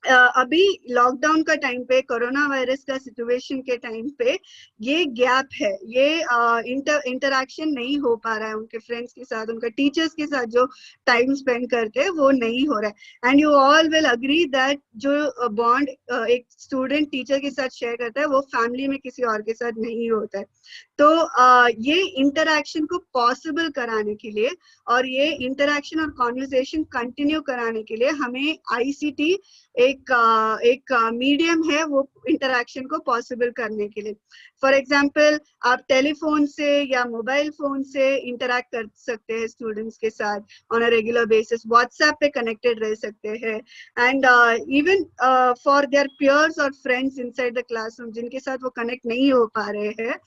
अभी लॉकडाउन का टाइम पे, कोरोना वायरस का सिचुएशन के टाइम पे ये गैप है, ये इंटरैक्शन नहीं हो पा रहा है उनके फ्रेंड्स के साथ, उनका टीचर्स के साथ जो टाइम स्पेंड करते हैं वो नहीं हो रहा है। And you all will agree that जो बॉन्ड एक स्टूडेंट टीचर के साथ शेयर करता है वो फैमिली में किसी और के साथ नहीं होता है। तो ये इंटरैक्शन को पॉसिबल कराने के लिए और ये इंटरैक्शन और कॉन्वर्सेशन कंटिन्यू कराने के लिए हमें आईसीटी एक मीडियम है वो इंटरेक्शन को पॉसिबल करने के लिए। फॉर एग्जाम्पल आप टेलीफोन से या मोबाइल फोन से इंटरेक्ट कर सकते हैं स्टूडेंट्स के साथ on a regular basis, WhatsApp पे कनेक्टेड रह सकते हैं, and even for their piers और फ्रेंड्स इनसाइड द क्लासरूम जिनके साथ वो कनेक्ट नहीं हो पा रहे हैं।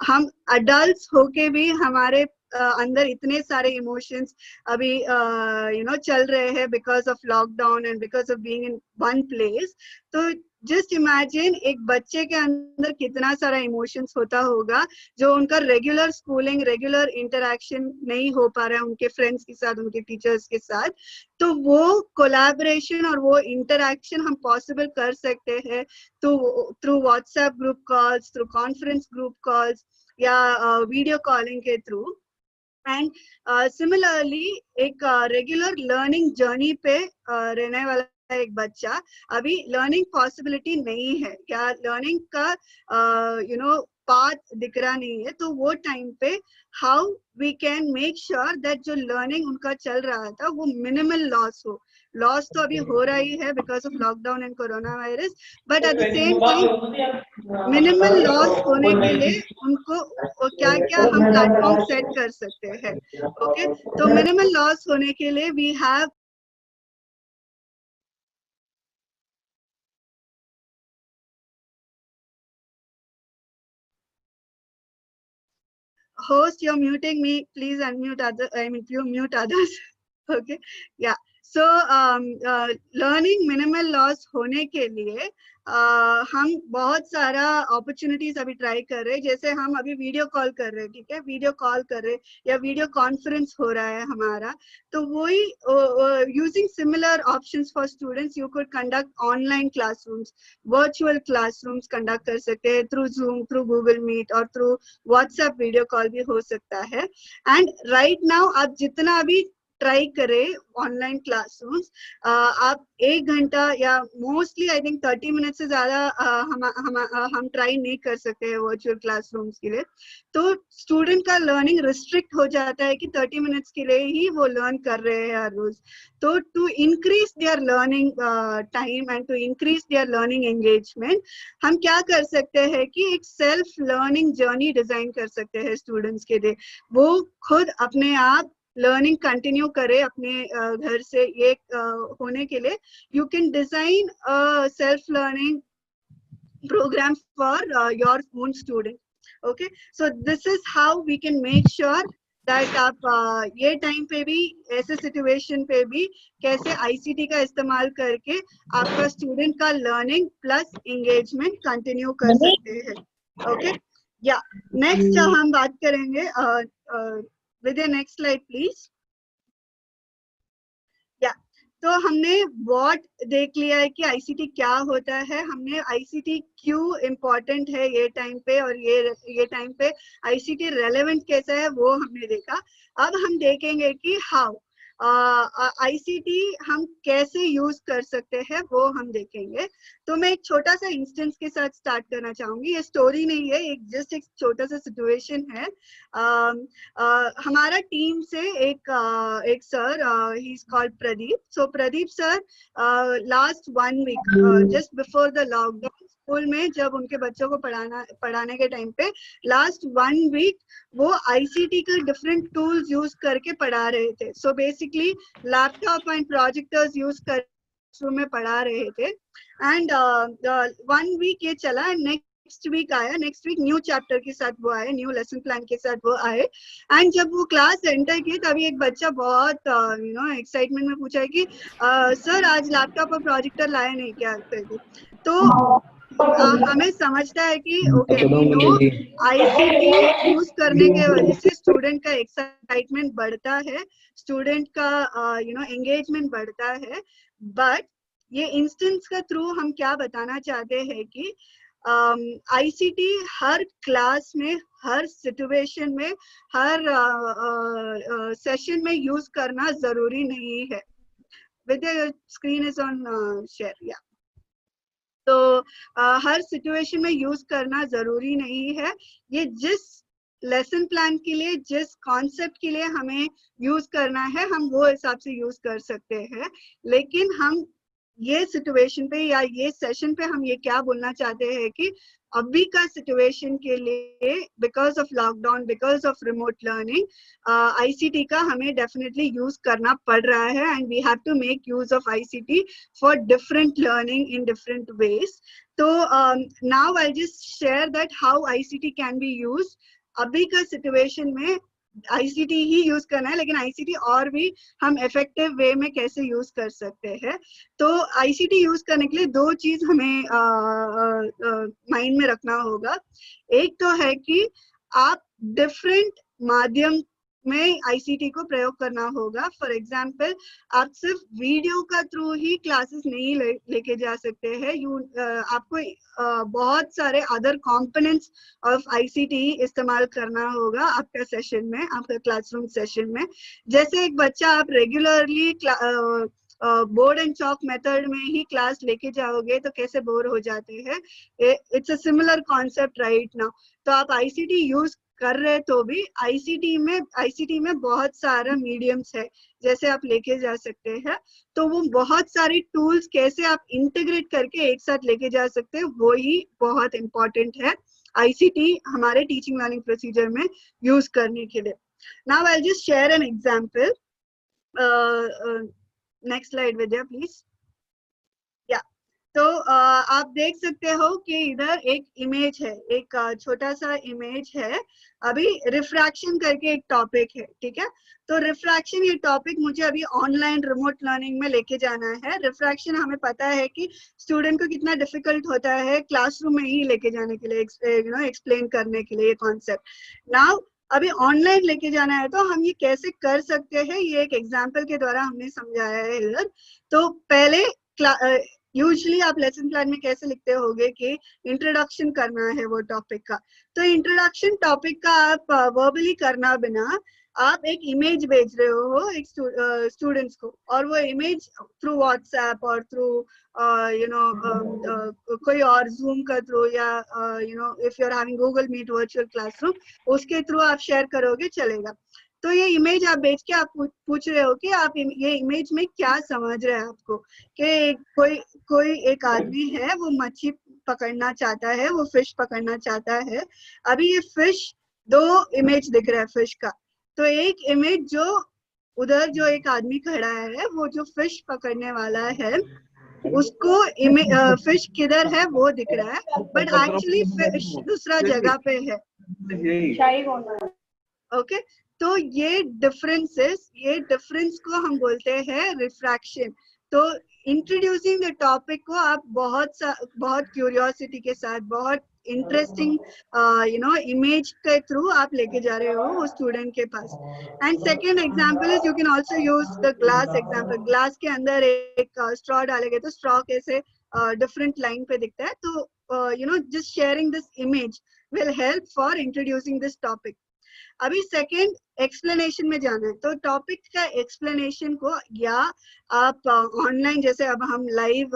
हम अडल्ट्स होके भी हमारे अंदर इतने सारे इमोशंस अभी चल रहे हैं because of lockdown and because of being in one place. तो जस्ट इमेजिन एक बच्चे के अंदर कितना सारा इमोशंस होता होगा जो उनका रेगुलर स्कूलिंग, रेगुलर इंटरेक्शन नहीं हो पा रहा है उनके फ्रेंड्स के साथ, उनके टीचर्स के साथ। तो वो कोलैबोरेशन और वो इंटरेक्शन हम पॉसिबल कर सकते हैं through WhatsApp group calls, through conference group calls या वीडियो कॉलिंग के थ्रू। एंड सिमिलरली एक रेगुलर लर्निंग जर्नी पे रहने वाला एक बच्चा, अभी लर्निंग पॉसिबिलिटी नहीं है या लर्निंग का पाथ दिख रहा नहीं है, तो वो टाइम पे how we can make sure that जो लर्निंग उनका चल रहा था वो मिनिमल लॉस हो। लॉस तो अभी हो रही है because of lockdown and corona virus, but at the same time minimal loss होने के लिए उनको क्या क्या हम प्लेटफॉर्म सेट कर सकते हैं। ओके, तो मिनिमल लॉस होने के लिए we have host, you're muting me, please unmute you mute others. Okay, yeah. So learning minimal loss होने के लिए हम बहुत सारा अपॉर्चुनिटीज अभी ट्राई कर रहे हैं। जैसे हम अभी वीडियो कॉल कर रहे हैं, ठीक है, वीडियो कॉल कर रहे हैं या वीडियो कॉन्फ्रेंस हो रहा है हमारा, तो वही using similar options for students you could conduct online classrooms, virtual classrooms conduct कर सकते हैं through Zoom, through Google Meet और थ्रू व्हाट्सएप वीडियो कॉल भी हो सकता है। एंड राइट नाउ आप जितना भी ट्राई करें ऑनलाइन क्लासरूम्स, आप 1 घंटा या मोस्टली आई थिंक 30 मिनट से ज्यादा हम ट्राई नहीं कर सकते हैं वर्चुअल क्लासरूम्स के लिए। तो स्टूडेंट का लर्निंग रिस्ट्रिक्ट हो जाता है कि 30 मिनट्स के लिए ही वो लर्न कर रहे हैं हर रोज। तो to increase their learning time and to increase their learning engagement, हम क्या कर सकते हैं कि एक सेल्फ लर्निंग जर्नी डिजाइन कर सकते हैं स्टूडेंट्स के लिए। वो खुद अपने आप लर्निंग कंटिन्यू करे अपने घर से ये होने के लिए you can design self learning program for your own student. Okay, so this is how we can make sure that आप ये टाइम पे भी, ऐसे सिचुएशन पे भी कैसे आईसीटी का इस्तेमाल करके आपका स्टूडेंट का लर्निंग प्लस एंगेजमेंट कंटिन्यू कर सकते हैं। ओके, या नेक्स्ट हम बात करेंगे with the next slide please. Yeah, तो हमने व्हाट देख लिया है कि आईसीटी क्या होता है, हमने आईसीटी क्यों इम्पोर्टेंट है ये टाइम पे और ये टाइम पे आईसीटी रेलेवेंट कैसा है वो हमने देखा। अब हम देखेंगे कि हाउ आईसीटी हम कैसे यूज कर सकते हैं वो हम देखेंगे। तो मैं एक छोटा सा इंस्टेंस के साथ स्टार्ट करना चाहूंगी। ये स्टोरी नहीं है, एक छोटा सा सिचुएशन है। हमारा टीम से एक sir, he is called Pradeep. So Pradeep sir last 1 week just before the lockdown school में जब उनके बच्चों को पढ़ाने के टाइम पे लास्ट 1 वीक वो आईसीटी के डिफरेंट टूल्स यूज करके पढ़ा रहे थे। So basically laptop and projectors use कर में पढ़ा रहे थे। एंड 1 वीक ये चला and next week new chapter के साथ वो आए, न्यू लेसन प्लान के साथ वो आए। एंड जब वो क्लास एंटर की तभी एक बच्चा बहुत एक्साइटमेंट में पूछा है कि सर आज लैपटॉप और प्रोजेक्टर लाए नहीं क्या करके। तो हमें समझता है कि ओके आईसीटी यूज करने के वजह से स्टूडेंट का एक्साइटमेंट बढ़ता है, स्टूडेंट का एंगेजमेंट बढ़ता है। बट ये इंस्टेंस का थ्रू हम क्या बताना चाहते हैं कि आईसीटी हर क्लास में, हर सिचुएशन में, हर सेशन में यूज करना जरूरी नहीं है। With screen is on share, या तो हर सिचुएशन में यूज करना जरूरी नहीं है। ये जिस लेसन प्लान के लिए, जिस कॉन्सेप्ट के लिए हमें यूज करना है हम वो हिसाब से यूज कर सकते हैं। लेकिन हम ये सिचुएशन पे या ये सेशन पे हम ये क्या बोलना चाहते हैं कि अभी का सिचुएशन के लिए because of lockdown, because of remote learning, ICT का हमें डेफिनेटली यूज करना पड़ रहा है and we have to make use of ICT for different learning in different ways. तो now I just share that how ICT can be use. अभी का सिचुएशन में आईसीटी ही यूज करना है, लेकिन आईसीटी और भी हम इफेक्टिव वे में कैसे यूज कर सकते हैं. तो आईसीटी यूज करने के लिए दो चीज हमें माइंड में रखना होगा. एक तो है कि आप डिफरेंट माध्यम में आईसीटी को प्रयोग करना होगा. फॉर एग्जाम्पल, आप सिर्फ वीडियो का थ्रू ही क्लासेस नहीं लेके जा सकते हैं. आपको बहुत सारे अदर कंपोनेंट्स ऑफ आईसीटी इस्तेमाल करना होगा आपका सेशन में, आपका क्लासरूम सेशन में. जैसे एक बच्चा आप regularly board and chalk method में ही क्लास लेके जाओगे तो कैसे बोर हो जाते हैं. It's a similar concept right now. तो आप आईसीटी यूज कर रहे तो भी आईसीटी में बहुत सारा मीडियम्स है जैसे आप लेके जा सकते हैं. तो वो बहुत सारी टूल्स कैसे आप इंटीग्रेट करके एक साथ लेके जा सकते हैं, वो ही बहुत इंपॉर्टेंट है आईसीटी हमारे टीचिंग लर्निंग प्रोसीजर में यूज करने के लिए. Now I just share an example. Next slide Vidya please. तो आप देख सकते हो कि इधर एक इमेज है, एक छोटा सा इमेज है. अभी रिफ्रैक्शन करके एक टॉपिक है, ठीक है. तो रिफ्रैक्शन ये टॉपिक मुझे अभी ऑनलाइन रिमोट लर्निंग में लेके जाना है. रिफ्रैक्शन हमें पता है कि स्टूडेंट को कितना डिफिकल्ट होता है क्लासरूम में ही लेके जाने के लिए, एक्सप्लेन करने के लिए ये कॉन्सेप्ट. नाउ अभी ऑनलाइन लेके जाना है तो हम ये कैसे कर सकते हैं, ये एक एग्जाम्पल के द्वारा हमने समझाया है इधर. तो पहले यूजुअली आप लेसन प्लान में कैसे लिखते होगे कि इंट्रोडक्शन करना है वो टॉपिक का. तो इंट्रोडक्शन टॉपिक का आप वर्बली करना बिना आप एक इमेज भेज रहे हो एक स्टूडेंट्स को, और वो इमेज थ्रू व्हाट्सएप और थ्रू कोई और जूम का थ्रू या if you are having Google Meet virtual classroom, उसके थ्रू आप शेयर करोगे चलेगा. तो ये इमेज आप भेज के आप पूछ रहे हो कि आप ये इमेज में क्या समझ रहे हैं आपको, कि कोई एक आदमी है वो मच्छी पकड़ना चाहता है, वो फिश पकड़ना चाहता है. अभी ये फिश, दो इमेज दिख रहा है फिश का. तो एक इमेज जो उधर जो एक आदमी खड़ा है वो जो फिश पकड़ने वाला है उसको फिश किधर है वो दिख रहा है, बट एक्चुअली फिश दूसरा जगह पे है. ओके. तो ये डिफरेंस को हम बोलते हैं रिफ्रैक्शन. तो इंट्रोड्यूसिंग द टॉपिक को आप बहुत क्यूरियोसिटी के साथ, बहुत इंटरेस्टिंग इमेज के थ्रू आप लेके जा रहे हो वो स्टूडेंट के पास. And second example is you can also use the glass example. Glass के अंदर एक स्ट्रॉ डालेंगे तो स्ट्रॉ कैसे डिफरेंट लाइन पे दिखता है. तो just sharing this image will help for introducing this topic. अभी सेकेंड एक्सप्लेनेशन में जाना है. तो टॉपिक का एक्सप्लेनेशन को या आप ऑनलाइन जैसे अब हम लाइव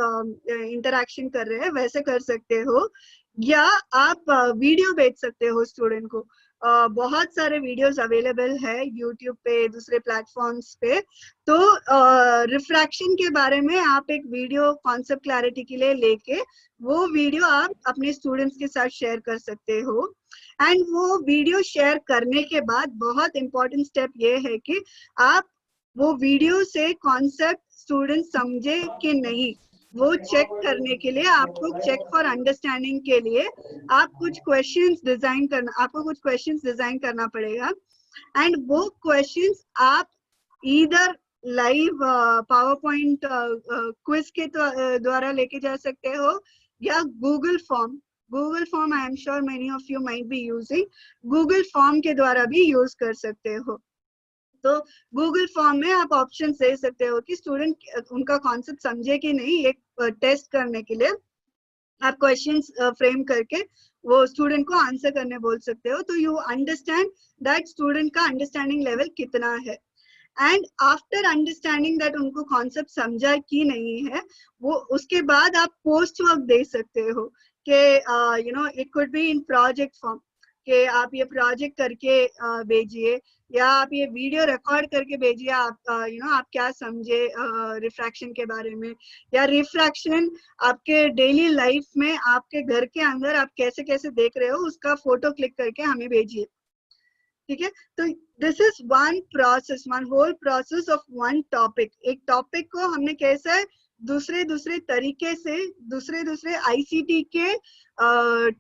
इंटरेक्शन कर रहे हैं वैसे कर सकते हो, या आप वीडियो भेज सकते हो स्टूडेंट को. बहुत सारे वीडियोस अवेलेबल है यूट्यूब पे, दूसरे प्लेटफॉर्म्स पे. तो रिफ्रैक्शन के बारे में आप एक वीडियो कॉन्सेप्ट क्लैरिटी के लिए लेके वो वीडियो आप अपने स्टूडेंट्स के साथ शेयर कर सकते हो. एंड वो वीडियो शेयर करने के बाद बहुत इंपॉर्टेंट स्टेप ये है कि आप वो वीडियो से कॉन्सेप्ट स्टूडेंट समझे कि नहीं वो चेक करने के लिए, आपको चेक फॉर अंडरस्टैंडिंग के लिए आपको कुछ क्वेश्चंस डिजाइन करना पड़ेगा. एंड वो क्वेश्चंस आप either live power point quiz के द्वारा लेके जा सकते हो या Google form I am sure many of you might be using. Google form के द्वारा भी यूज कर सकते हो. तो गूगल फॉर्म में आप ऑप्शन दे सकते हो कि स्टूडेंट उनका कॉन्सेप्ट समझे कि नहीं. एक टेस्ट करने के लिए आप क्वेश्चंस फ्रेम करके वो स्टूडेंट को आंसर करने बोल सकते हो. तो यू अंडरस्टैंड दैट स्टूडेंट का अंडरस्टैंडिंग लेवल कितना है. एंड आफ्टर अंडरस्टैंडिंग दैट उनको कॉन्सेप्ट समझा कि नहीं है, वो उसके बाद आप पोस्ट वर्क दे सकते हो कि it could be in project form. कि आप ये प्रोजेक्ट करके भेजिए, या आप ये वीडियो रिकॉर्ड करके भेजिए, आप आप क्या समझे रिफ्रैक्शन के बारे में, या रिफ्रैक्शन आपके डेली लाइफ में आपके घर के अंदर आप कैसे कैसे देख रहे हो उसका फोटो क्लिक करके हमें भेजिए। ठीक है, तो this is one process, one whole process of one topic. एक टॉपिक को हमने कैसे दूसरे दूसरे तरीके से दूसरे आईसीटी के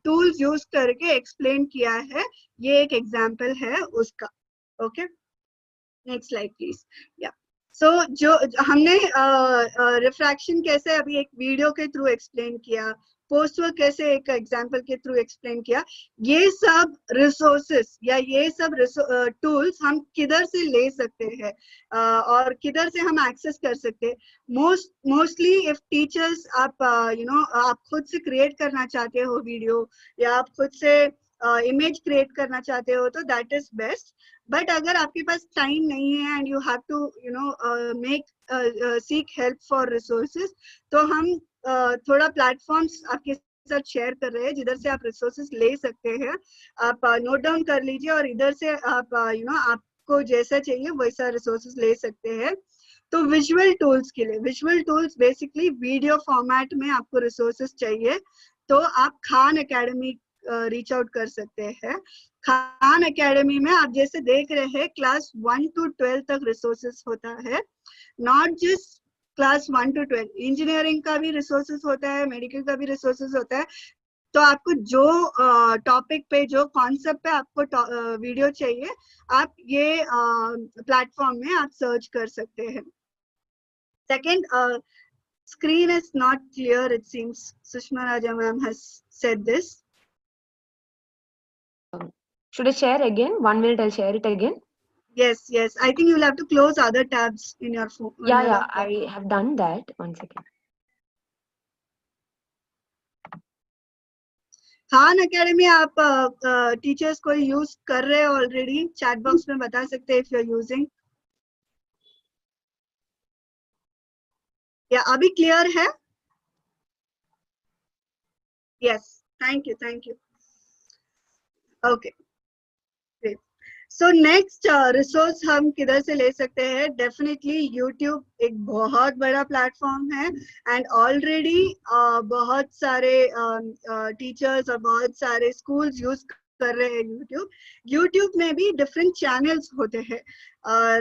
टूल्स यूज करके एक्सप्लेन किया है। ये एक एग्जांपल है उसका। Okay, next slide please. या सो जो हमने रिफ्रैक्शन कैसे अभी एक वीडियो के थ्रू एक्सप्लेन किया, पोस्ट वर्क कैसे एक एग्जांपल के थ्रू एक्सप्लेन किया, ये सब रिसोर्सेस या ये सब टूल्स हम किधर से ले सकते हैं और किधर से हम एक्सेस कर सकते हैं। मोस्टली इफ टीचर्स आप आप खुद से क्रिएट करना चाहते हो वीडियो, या आप खुद से इमेज क्रिएट करना चाहते हो, तो दैट इज बेस्ट। बट अगर आपके पास टाइम नहीं है and you have to make seek help for resources, तो हम थोड़ा प्लेटफॉर्म्स आपके साथ शेयर कर रहे हैं जिधर से आप रिसोर्सेज ले सकते हैं। आप नोट डाउन कर लीजिए और इधर से आप आपको जैसा चाहिए वैसा रिसोर्सेज ले सकते हैं। तो विजुअल टूल्स के लिए, visual tools basically video format में आपको रिसोर्सेज चाहिए, तो आप खान एकेडमी रीच आउट कर सकते हैं। खान एकेडमी में आप जैसे देख रहे हैं क्लास 1 to 12 तक रिसोर्सेज होता है, not just class 1 to 12, engineering का भी रिसोर्सेज होता है, मेडिकल का भी रिसोर्सेज होता है। तो आपको जो टॉपिक पे, जो कॉन्सेप्ट पे आपको वीडियो चाहिए, आप ये प्लेटफॉर्म में आप सर्च कर सकते हैं। Second, screen is not clear, it seems. Sushma Raja ma'am has said this. Should I share again? 1 minute, I'll share it again. Yes, yes. I think you'll have to close other tabs in your phone. Yeah, I have done that. 1 second. Khan academy आप टीचर्स को यूज कर रहे हो ऑलरेडी, चैट बॉक्स में बता सकते हैं इफ यू आर यूजिंग। या अभी क्लियर है? Yes, thank you, thank you. Okay, great. So next resource हम किधर से ले सकते हैं? डेफिनेटली यूट्यूब एक बहुत बड़ा प्लेटफॉर्म है एंड ऑलरेडी बहुत सारे टीचर्स और बहुत सारे स्कूल्स यूज कर रहे हैं यूट्यूब। यूट्यूब में भी डिफरेंट चैनल्स होते हैं।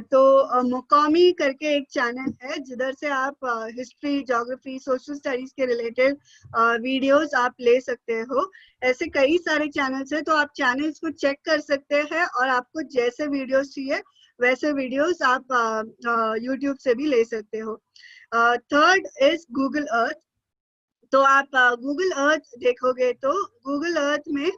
तो मुकामी करके एक चैनल है जिधर से आप हिस्ट्री, ज्योग्राफी, सोशल स्टडीज के रिलेटेड वीडियोस आप ले सकते हो। ऐसे कई सारे चैनल्स हैं, तो आप चैनल्स को चेक कर सकते हैं और आपको जैसे वीडियोस चाहिए वैसे वीडियोस आप यूट्यूब से भी ले सकते हो। Third is Google Earth. तो आप गूगल अर्थ देखोगे तो गूगल अर्थ में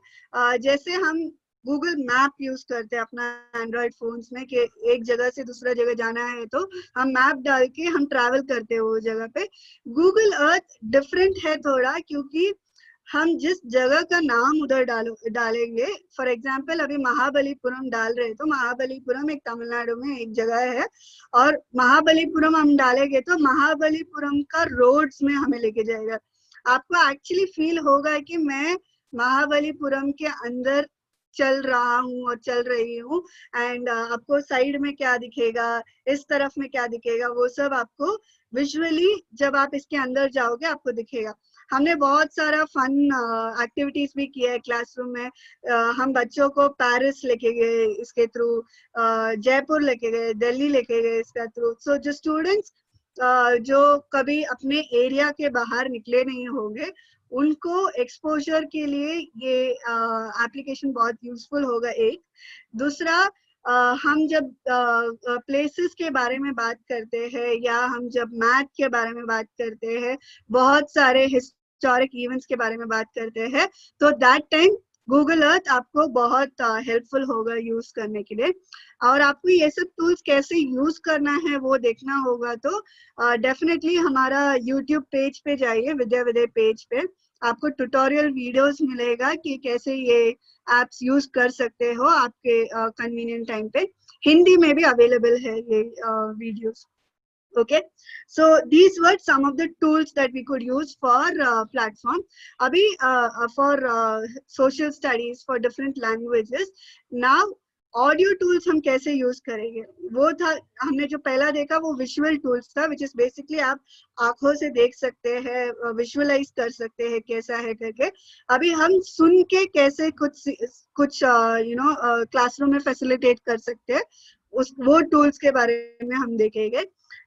जैसे हम गूगल मैप यूज करते हैं अपना एंड्रॉइड फोन्स में, कि एक जगह से दूसरा जगह जाना है तो हम मैप डाल के हम ट्रैवल करते हैं वो जगह पे। गूगल अर्थ डिफरेंट है थोड़ा, क्योंकि हम जिस जगह का नाम उधर डालेंगे, फॉर एग्जाम्पल अभी महाबलीपुरम डाल रहे हैं तो महाबलीपुरम एक तमिलनाडु में एक जगह है, और महाबलीपुरम हम डालेंगे तो महाबलीपुरम का रोड्स में हमें लेके जाएगा। आपको एक्चुअली फील होगा कि मैं महाबलीपुरम के अंदर चल रहा हूँ और चल रही हूँ, एंड आपको साइड में क्या दिखेगा, इस तरफ में क्या दिखेगा, वो सब आपको विजुअली जब आप इसके अंदर जाओगे आपको दिखेगा। हमने बहुत सारा फन एक्टिविटीज भी किया है क्लासरूम में। हम बच्चों को पेरिस लेके गए इसके थ्रू, जयपुर लेके गए, दिल्ली लेके गए इसका थ्रू। सो जो स्टूडेंट्स जो कभी अपने एरिया के बाहर निकले नहीं होंगे, उनको एक्सपोजर के लिए ये एप्लीकेशन बहुत यूजफुल होगा। एक दूसरा, हम जब प्लेसेस के बारे में बात करते हैं या हम जब मैथ के बारे में बात करते हैं, बहुत सारे हिस्टोरिक इवेंट्स के बारे में बात करते हैं, तो दैट टाइम गूगल अर्थ आपको बहुत हेल्पफुल होगा यूज करने के लिए। और आपको ये सब टूल्स कैसे यूज करना है वो देखना होगा, तो डेफिनेटली हमारा यूट्यूब पेज पे जाइए, विद्या विदय पेज पे आपको ट्यूटोरियल वीडियोस मिलेगा कि कैसे ये एप्स यूज कर सकते हो आपके कन्वीनियंट टाइम पे। हिंदी में भी अवेलेबल है ये videos. Okay, so these were some of the tools that we could use for platform. Abhi for social studies, for different languages. Now audio tools हम कैसे यूज करेंगे, वो था हमने जो पहला देखा वो विजुअल टूल्स था, विच इज बेसिकली आप आंखों से देख सकते हैं, विजुअलाइज कर सकते हैं कैसा है करके. अभी हम सुन के कैसे कुछ क्लासरूम में फैसिलिटेट कर सकते हैं, उस वो टूल्स के बारे में हम देखेंगे.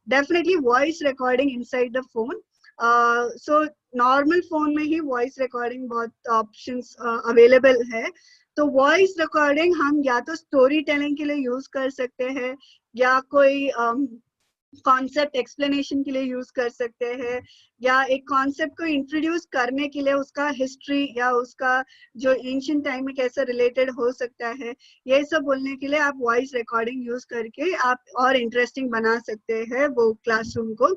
Definitely voice recording inside the phone. So normal phone में ही वॉइस रिकॉर्डिंग बहुत ऑप्शंस अवेलेबल है. तो वॉइस रिकॉर्डिंग हम या तो स्टोरी टेलिंग के लिए यूज कर सकते हैं, या कोई कॉन्सेप्ट एक्सप्लेनेशन के लिए यूज कर सकते हैं, या एक कॉन्सेप्ट को इंट्रोड्यूस करने के लिए उसका हिस्ट्री या उसका जो एंशिएंट टाइम में कैसे रिलेटेड हो सकता है, ये सब बोलने के लिए आप वॉइस रिकॉर्डिंग यूज करके आप और इंटरेस्टिंग बना सकते हैं वो क्लासरूम को.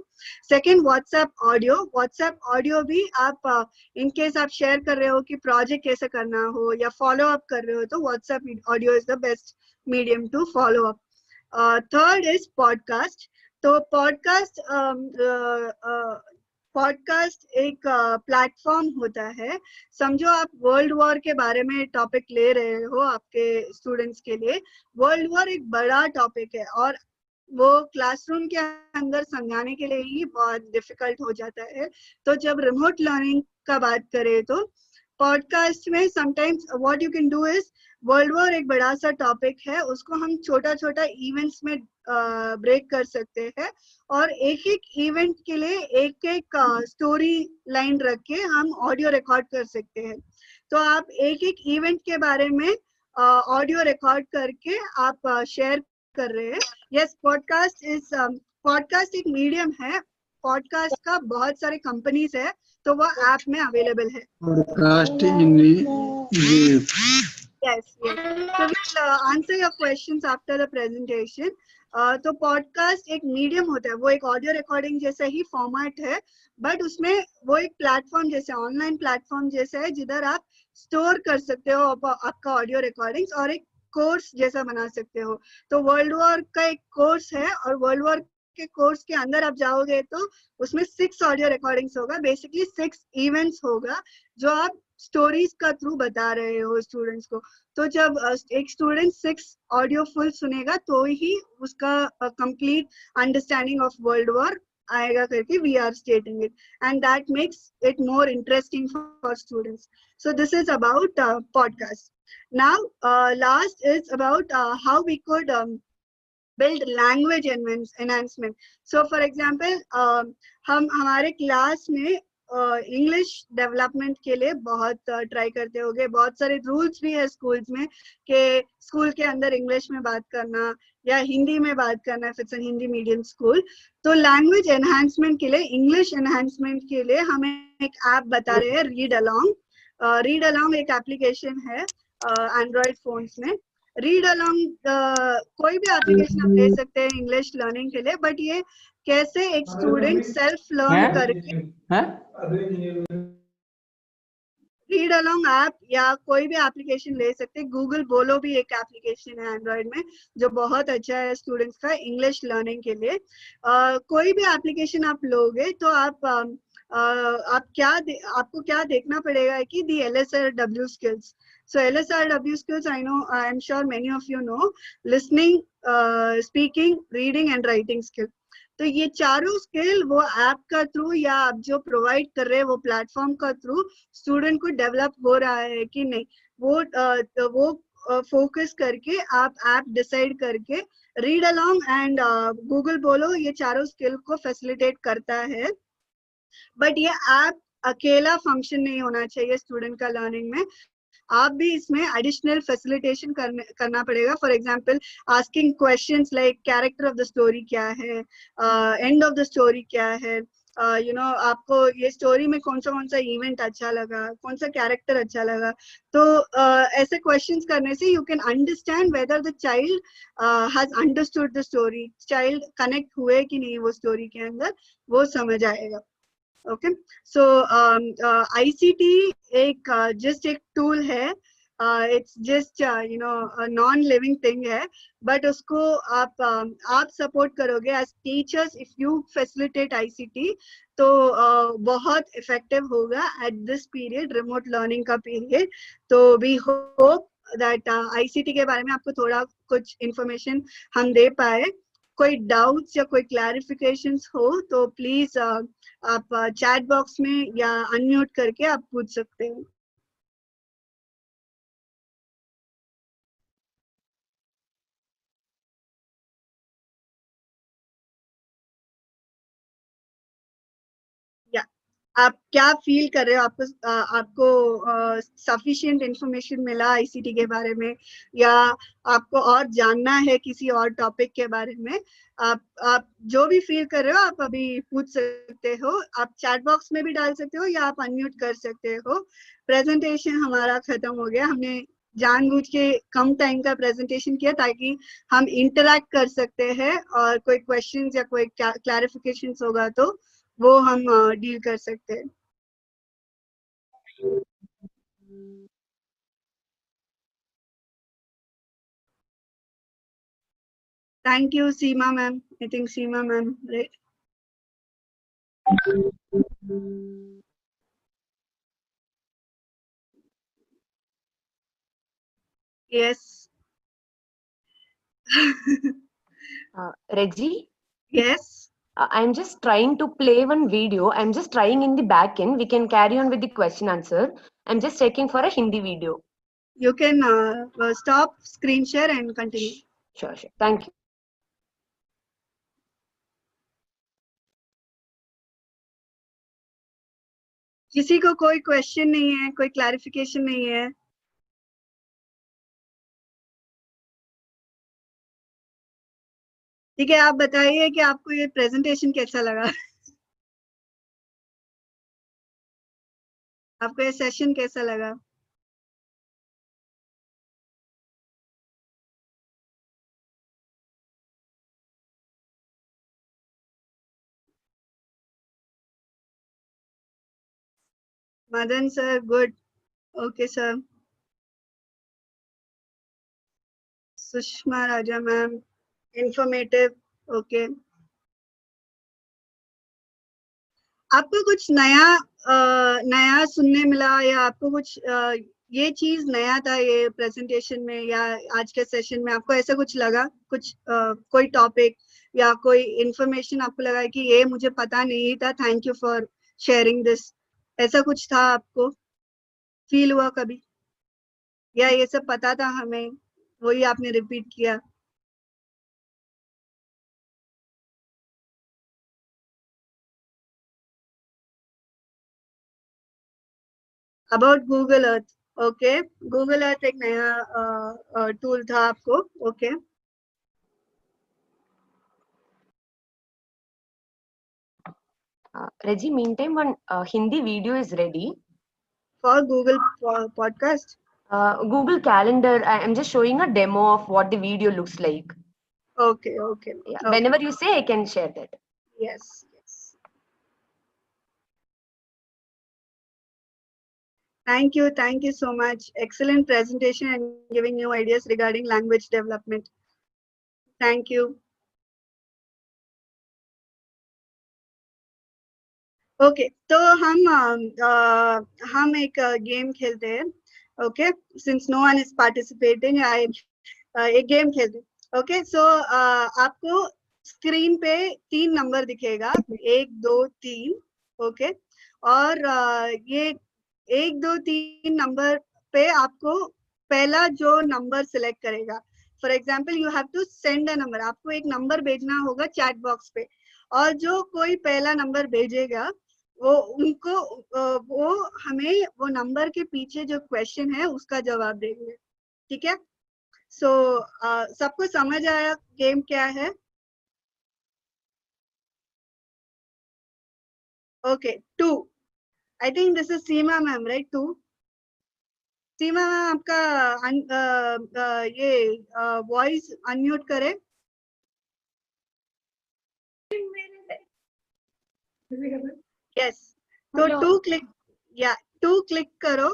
सेकेंड, व्हाट्सएप ऑडियो भी आप इन केस आप शेयर कर रहे हो कि प्रोजेक्ट कैसे करना हो या फॉलो अप कर रहे हो, तो WhatsApp audio is the best medium to follow up. Third is podcast. तो पॉडकास्ट एक प्लेटफॉर्म होता है. समझो आप वर्ल्ड वॉर के बारे में टॉपिक ले रहे हो आपके स्टूडेंट्स के लिए. वर्ल्ड वॉर एक बड़ा टॉपिक है और वो क्लासरूम के अंदर समझाने के लिए ही बहुत डिफिकल्ट हो जाता है. तो जब रिमोट लर्निंग का बात करें तो पॉडकास्ट में sometimes what you can do is, world war एक बड़ा सा टॉपिक है, उसको हम छोटा छोटा इवेंट्स में ब्रेक कर सकते हैं और एक एक इवेंट के लिए एक एक स्टोरी लाइन रख के हम ऑडियो रिकॉर्ड कर सकते हैं. तो आप एक एक इवेंट के बारे में ऑडियो रिकॉर्ड करके आप शेयर कर रहे हैं. यस, पॉडकास्ट एक मीडियम है. पॉडकास्ट का बहुत सारे कंपनीज है, तो वो ऐप में अवेलेबल है. Podcast in Yes. So we'll answer your questions after the presentation. तो पॉडकास्ट एक मीडियम होता है, वो एक ऑडियो रिकॉर्डिंग जैसा ही फॉर्मेट है, बट उसमें वो एक प्लेटफॉर्म जैसे ऑनलाइन प्लेटफॉर्म जैसा है जिधर आप स्टोर कर सकते हो आपका ऑडियो रिकॉर्डिंग्स और एक कोर्स जैसा बना सकते हो. तो वर्ल्ड वॉर का एक कोर्स है और वर्ल्ड वॉर के कोर्स के अंदर आप जाओगे तो उसमें 6 ऑडियो रिकॉर्डिंग्स होगा, बेसिकली 6 इवेंट्स होगा जो आप स्टोरीज का थ्रू बता रहे हो स्टूडेंट्स को. तो जब एक स्टूडेंट 6 ऑडियो फुल सुनेगा तो ही उसका complete understanding of world war आएगा करके we are stating it, and that makes it more interesting for students. So this is about podcast. Now last is about how we could build language enhancement. So for example, हम हमारे क्लास में इंग्लिश डेवलपमेंट के लिए बहुत ट्राई करते होंगे. बहुत सारे रूल्स भी है स्कूल्स में कि स्कूल के अंदर इंग्लिश में बात करना या हिंदी में बात करना if it's a Hindi medium school. तो लैंग्वेज एनहांसमेंट के लिए, इंग्लिश एनहांसमेंट के लिए हमें एक ऐप बता रहे हैं, रीड अलोंग. रीड अलोंग एक एप्लीकेशन है एंड्रॉइड फोन्स में. रीड अलोंग कोई भी एप्लीकेशन आप ले सकते हैं इंग्लिश लर्निंग के लिए, बट ये कैसे एक स्टूडेंट सेल्फ लर्न करके रीड अलोंग ऐप या कोई भी एप्लीकेशन ले सकते हैं. गूगल बोलो भी एक एप्लीकेशन है एंड्रॉइड में जो बहुत अच्छा है स्टूडेंट्स का इंग्लिश लर्निंग के लिए. कोई भी एप्लीकेशन आप लोगे तो आपको क्या देखना पड़ेगा कि दी LSRW skills. So LSRW skills, I'm sure many of you know, listening, speaking, reading and writing skill. तो ये चारों स्किल वो ऐप का थ्रू या आप जो प्रोवाइड कर रहे हैं वो प्लेटफॉर्म का थ्रू स्टूडेंट को डेवलप हो रहा है कि नहीं, वो फोकस करके आप ऐप डिसाइड करके रीड अलोंग एंड गूगल बोलो ये चारों स्किल को फैसिलिटेट करता है. बट ये ऐप अकेला फंक्शन नहीं होना चाहिए स्टूडेंट का लर्निंग में. आप भी इसमें एडिशनल फैसिलिटेशन करना पड़ेगा. For example asking questions like character of the story क्या है, एंड ऑफ द स्टोरी क्या है, आपको ये स्टोरी में कौन सा इवेंट अच्छा लगा, कौन सा कैरेक्टर अच्छा लगा. तो ऐसे क्वेश्चंस करने से you can understand whether the child has understood the story, child connect हुए कि नहीं वो स्टोरी के अंदर, वो समझ आएगा. Okay, so ICT एक just एक टूल है it's just non living thing है, बट उसको आप सपोर्ट करोगे as teachers. If you facilitate ICT तो बहुत इफेक्टिव होगा at this period, remote learning का पीरियड। तो वी होप दैट आईसीटी के बारे में आपको थोड़ा कुछ इंफॉर्मेशन हम दे पाए। कोई डाउट्स या कोई क्लैरिफिकेशंस हो तो प्लीज आप चैट बॉक्स में या अनम्यूट करके आप पूछ सकते हो। या आप क्या फील कर रहे हो? आपको सफिशिएंट इंफॉर्मेशन मिला आईसीटी के बारे में, या आपको और जानना है किसी और टॉपिक के बारे में? आप जो भी फील कर रहे हो आप अभी पूछ सकते हो। आप चैट बॉक्स में भी डाल सकते हो या आप अनम्यूट कर सकते हो। प्रेजेंटेशन हमारा खत्म हो गया। हमने जानबूझ के कम टाइम का प्रेजेंटेशन किया ताकि हम इंटरैक्ट कर सकते हैं, और कोई क्वेश्चंस या कोई क्लैरिफिकेशंस होगा तो वो हम डील कर सकते हैं। Thank you Seema ma'am. I think Seema ma'am, right? Yes. Reggie, yes. I'm just trying to play one video. I'm just trying in the back end. We can carry on with the question answer. I'm just checking for a Hindi video. You can stop screen share and continue. Sure, sure. Thank you. किसी को कोई क्वेश्चन नहीं है, कोई क्लैरिफिकेशन नहीं है? ठीक है, आप बताइए कि आपको ये प्रेजेंटेशन कैसा लगा? आपको ये सेशन कैसा लगा? Madan sir, good. Okay sir. Sushma Raja ma'am, informative. Okay. आपको कुछ नया नया सुनने मिला, या आपको कुछ ये चीज नया था ये प्रेजेंटेशन में या आज के सेशन में? आपको ऐसा कुछ लगा, कुछ कोई टॉपिक या कोई इंफॉर्मेशन आपको लगा कि ये मुझे पता नहीं था, thank you for sharing this, ऐसा कुछ था? आपको फील हुआ कभी, या ये सब पता था हमें, वही आपने रिपीट किया? About Google Earth. Okay, Google Earth एक नया टूल था आपको। Okay. Reggie, meantime, one Hindi video is ready. For Google podcast? Google Calendar. I'm just showing a demo of what the video looks like. Okay okay. Yeah. Whenever you say, I can share that. Yes yes. Thank you so much. Excellent presentation and giving new ideas regarding language development. Thank you. Okay, तो हम एक गेम खेलते हैं। Okay, since no one is participating, एक गेम खेलते हैं। Okay, so आपको स्क्रीन पे 3 नंबर दिखेगा, 1 2 3। ओके, और ये 1 2 3 नंबर पे आपको पहला जो नंबर सिलेक्ट करेगा, for example you have to send a number, आपको एक नंबर भेजना होगा चैट बॉक्स पे, और जो कोई पहला नंबर भेजेगा वो वो हमें वो नंबर के पीछे जो क्वेश्चन है उसका जवाब देंगे। ठीक है? सो सबको समझ आया गेम क्या है? Okay, 2। I think this is Seema ma'am, right? 2। Seema ma'am, आपका ये वॉइस अनम्यूट करे। यस, तो 2 क्लिक, या 2 क्लिक करो।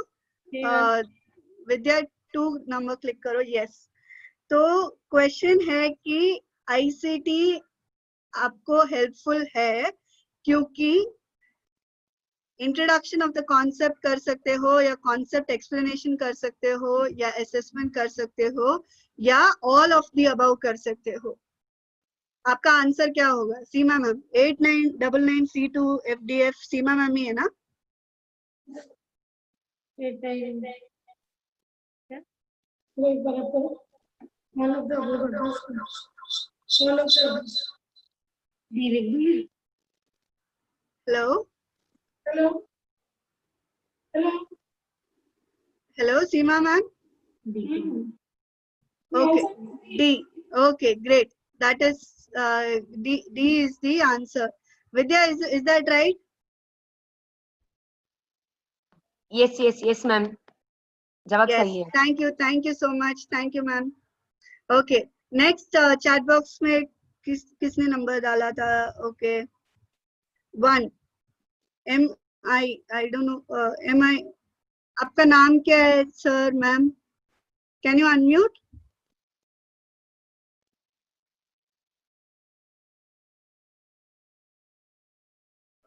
विद्या 2 नंबर क्लिक करो, यस। तो क्वेश्चन है कि आईसीटी आपको हेल्पफुल है क्योंकि इंट्रोडक्शन ऑफ द कॉन्सेप्ट कर सकते हो, या कॉन्सेप्ट एक्सप्लेनेशन कर सकते हो, या असेसमेंट कर सकते हो, या ऑल ऑफ द अबव कर सकते हो। आपका आंसर क्या होगा? सीमा मैम 8999C2 FDF, सीमा मैम ही है ना? Hello hello Seema ma'am. Okay, D. Okay, great. That is D is the answer. Vidya, is that right? Yes, ma'am. जवाब Yes. सही है. Thank you so much. Thank you, ma'am. Okay. Next, chat box में किसने नंबर डाला था? Okay. 1. I don't know. MI. आपका नाम क्या है, sir, ma'am? Can you unmute?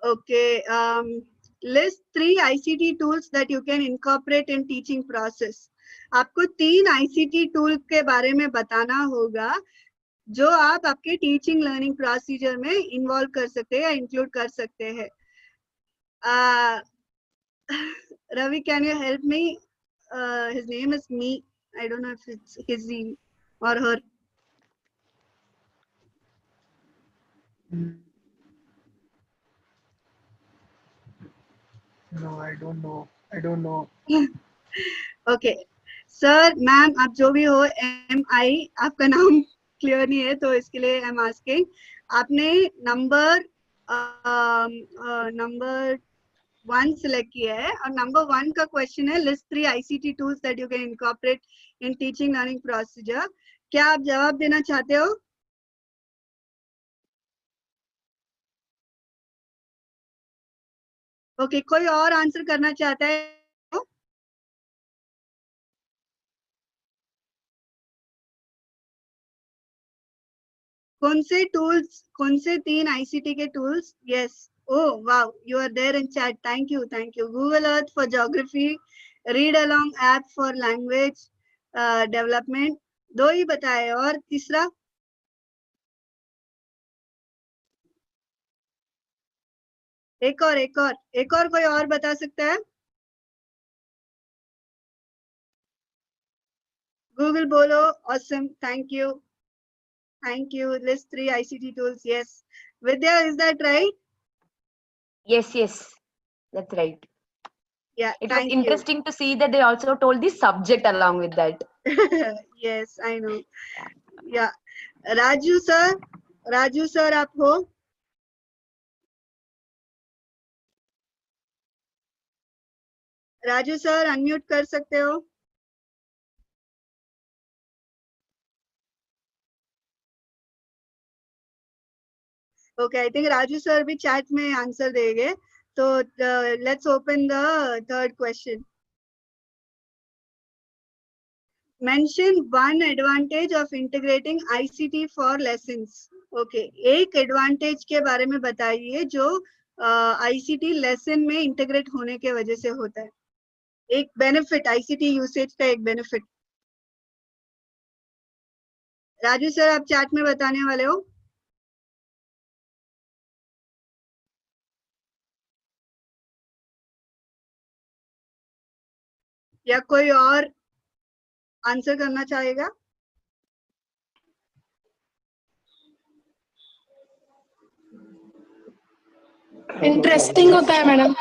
Okay. List 3 ICT tools that you can incorporate in teaching process. आपको 3 ICT टूल के बारे में बताना होगा जो आप आपके टीचिंग लर्निंग प्रोसीजर में इन्वॉल्व कर सकते हैं या इंक्लूड कर सकते हैं। Ravi, can you help me? His name is Me. I don't know if it's his or her. No, I don't know. Okay. Sir, ma'am, आप जो भी हो, MI आपका नाम क्लियर नहीं है तो इसके लिए आई एम आस्किंग। आपने नंबर 1 सिलेक्ट किया है और नंबर 1 का क्वेश्चन है list 3 ICT tools that you can incorporate in teaching learning procedure. क्या आप जवाब देना चाहते हो? ओके, कोई और आंसर करना चाहता है? कौन से 3 ICT के tools? Yes, oh wow, you are there in chat. Thank you. Google Earth for geography, read along app for language development. 2 ही बताए, और तीसरा? एक और कोई और बता सकता है? गूगल बोलो। Awesome. Thank you. List 3 ICT tools. Yes. Vidya, is that right? Yes, that's right. Yeah. It was interesting to see that they also told the subject along with that. Yes, I know. Yeah. Raju sir, आप हो? राजू सर, अनम्यूट कर सकते हो? Okay, I think Raju sir भी चैट में आंसर देंगे। तो let's open the third question. Mention 1 advantage of integrating ICT for lessons. Okay, एक एडवांटेज के बारे में बताइए जो ICT लेसन में इंटीग्रेट होने के वजह से होता है। एक बेनिफिट, ICT यूसेज का एक बेनिफिट। राजू सर, आप चैट में बताने वाले हो? या कोई और आंसर करना चाहेगा? इंटरेस्टिंग होता है madam.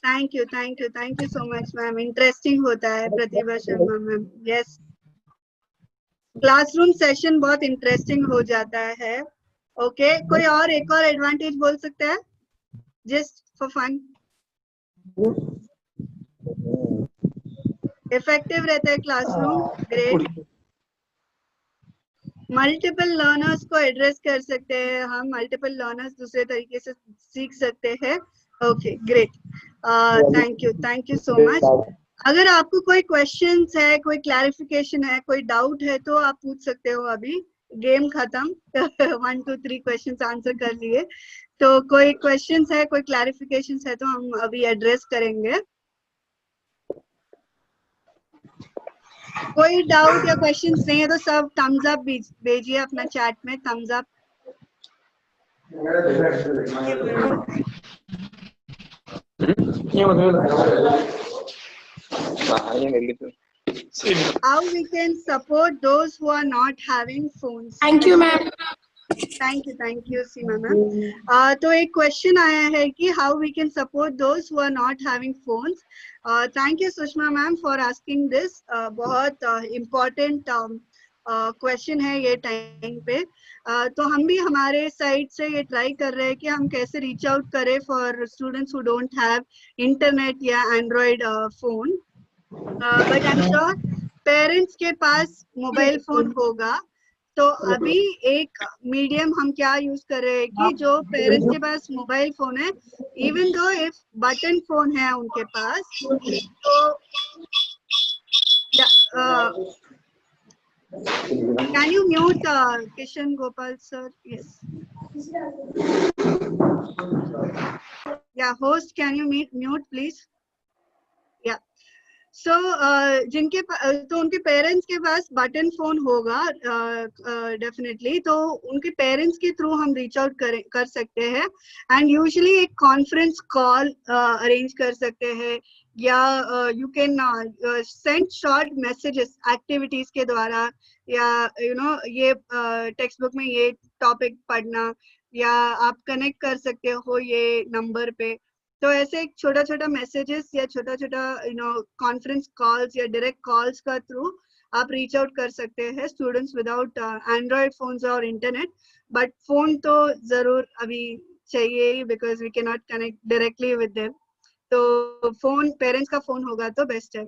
Thank you so much ma'am. Interesting होता है Pratibha Sharma ma'am. Yes, classroom session बहुत इंटरेस्टिंग हो जाता है। ओके, कोई और एक और एडवांटेज बोल सकता है जस्ट फॉर फन? इफेक्टिव रहता है क्लासरूम। ग्रेट। मल्टीपल लर्नर्स को एड्रेस कर सकते हैं हम, मल्टीपल लर्नर्स दूसरे तरीके से सीख सकते हैं। Okay, great. Thank you so much. अगर आपको कोई क्वेश्चंस है, कोई क्लैरिफिकेशन है, कोई डाउट है तो आप पूछ सकते हो। अभी गेम खत्म 1 2 3 क्वेश्चंस आंसर कर लिए, तो कोई क्वेश्चंस है, कोई क्लैरिफिकेशंस है तो हम अभी एड्रेस करेंगे। कोई डाउट या क्वेश्चंस नहीं है तो सब थम्स अप भेजिए अपना चैट में, thumbs up. How we can support those who are not having phones? Thank you, ma'am. Thank you, Seema ma'am. तो एक क्वेश्चन आया है कि how we can support those who are not having phones. Thank you Sushma ma'am for asking this. बहुत important क्वेश्चन है ये टाइम पे। तो हम भी हमारे साइड से ये ट्राई कर रहे हैं कि हम कैसे रीच आउट करें for students who don't have internet या android phone. But I am sure parents के पास मोबाइल फोन होगा। तो अभी एक मीडियम हम क्या यूज कर रहे हैं कि जो पेरेंट्स के पास मोबाइल फोन है, even though if button phone है उनके पास, तो can you mute Kishan Gopal sir? Yes. Yeah, host, can you mute please? Yeah. So जिनके तो उनके पेरेंट्स के पास बटन फोन होगा डेफिनेटली, तो उनके पेरेंट्स के थ्रू हम रीच आउट कर सकते हैं। एंड यूजुअली एक कॉन्फ्रेंस कॉल अरेंज कर सकते हैं, या you can send short messages activities के द्वारा, या ये टेक्स्ट बुक में ये टॉपिक पढ़ना, या आप कनेक्ट कर सकते हो ये नंबर पे। तो ऐसे एक छोटा छोटा मैसेजेस या छोटा छोटा कॉन्फ्रेंस कॉल्स या डायरेक्ट कॉल्स का थ्रू आप रीच आउट कर सकते हैं स्टूडेंट्स विदाउट एंड्रॉइड फोन्स और इंटरनेट। बट फोन तो जरूर अभी चाहिए because we can not connect directly with them. तो फोन पेरेंट्स का फोन होगा तो बेस्ट है।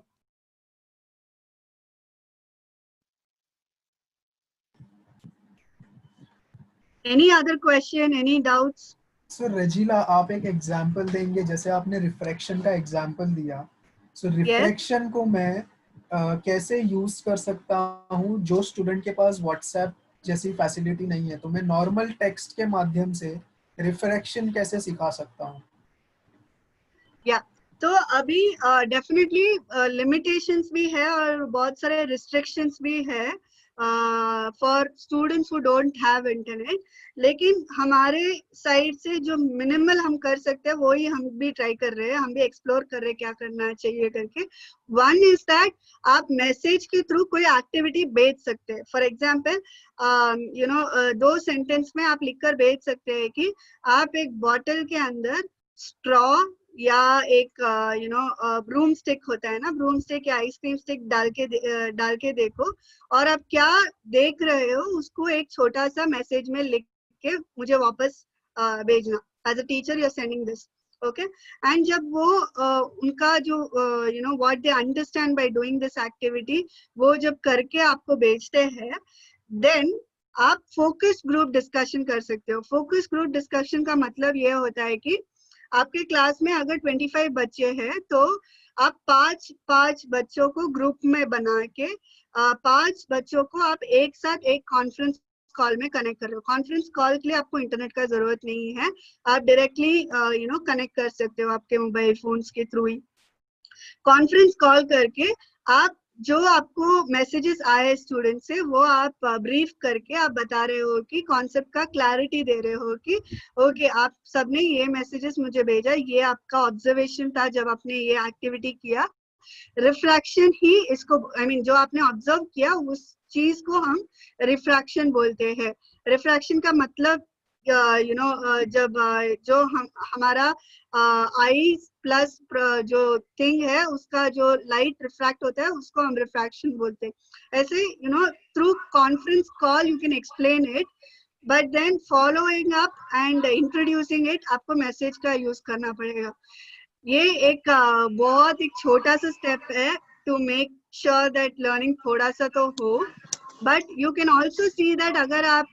Any other question, any doubts? Sir Rejila, आप एक एग्जांपल देंगे? जैसे आपने रिफ्रैक्शन का एग्जांपल दिया, सो रिफ्रैक्शन को मैं कैसे यूज कर सकता हूँ जो स्टूडेंट के पास व्हाट्सएप जैसी फैसिलिटी नहीं है? तो मैं नॉर्मल टेक्स्ट के माध्यम से रिफ्रैक्शन कैसे सिखा सकता हूँ? या तो अभी डेफिनेटली लिमिटेशंस भी है और बहुत सारे रिस्ट्रिक्शंस भी है for students who don't have internet. लेकिन हमारे साइड से जो मिनिमल हम कर सकते हैं वही हम भी ट्राई कर रहे हैं, हम भी एक्सप्लोर कर रहे हैं क्या करना चाहिए करके। वन इज दैट आप मैसेज के थ्रू कोई एक्टिविटी भेज सकते हैं। फॉर एग्जाम्पल 2 सेंटेंस में आप लिखकर भेज सकते हैं कि आप एक बॉटल के अंदर स्ट्रॉ या एक ब्रूम स्टिक होता है ना, ब्रूम स्टिक या आइसक्रीम स्टिक डाल के देखो, और आप क्या देख रहे हो उसको एक छोटा सा मैसेज में लिख के मुझे वापस भेजना। As a teacher you are sending this, okay. And जब वो उनका जो what they understand by doing this activity, वो जब करके आपको भेजते हैं, देन आप फोकस ग्रुप डिस्कशन कर सकते हो। फोकस ग्रुप डिस्कशन का मतलब ये होता है कि आपके क्लास में अगर 25 बच्चे हैं तो आप 5 बच्चों को ग्रुप में बना के 5 बच्चों को आप एक साथ एक कॉन्फ्रेंस कॉल में कनेक्ट कर रहे हो। कॉन्फ्रेंस कॉल के लिए आपको इंटरनेट का जरूरत नहीं है, आप डायरेक्टली कनेक्ट कर सकते हो आपके मोबाइल फोन्स के थ्रू ही। कॉन्फ्रेंस कॉल करके आप जो आपको मैसेजेस आए स्टूडेंट से वो आप ब्रीफ करके आप बता रहे हो कि कॉन्सेप्ट का क्लैरिटी दे रहे हो कि ओके आप सबने ये मैसेजेस मुझे भेजा, ये आपका ऑब्जर्वेशन था जब आपने ये एक्टिविटी किया। रिफ्रैक्शन ही इसको जो आपने ऑब्जर्व किया उस चीज को हम रिफ्रैक्शन बोलते हैं। रिफ्रैक्शन का मतलब जब जो हमारा आईज प्लस जो थिंग है उसका जो लाइट रिफ्रैक्ट होता है उसको हम रिफ्रैक्शन बोलते हैं। ऐसे through conference call you can explain it, but then following up and introducing it आपको मैसेज का यूज करना पड़ेगा। ये एक बहुत एक छोटा सा स्टेप है to make sure that learning थोड़ा सा तो हो। But you can also see that अगर आप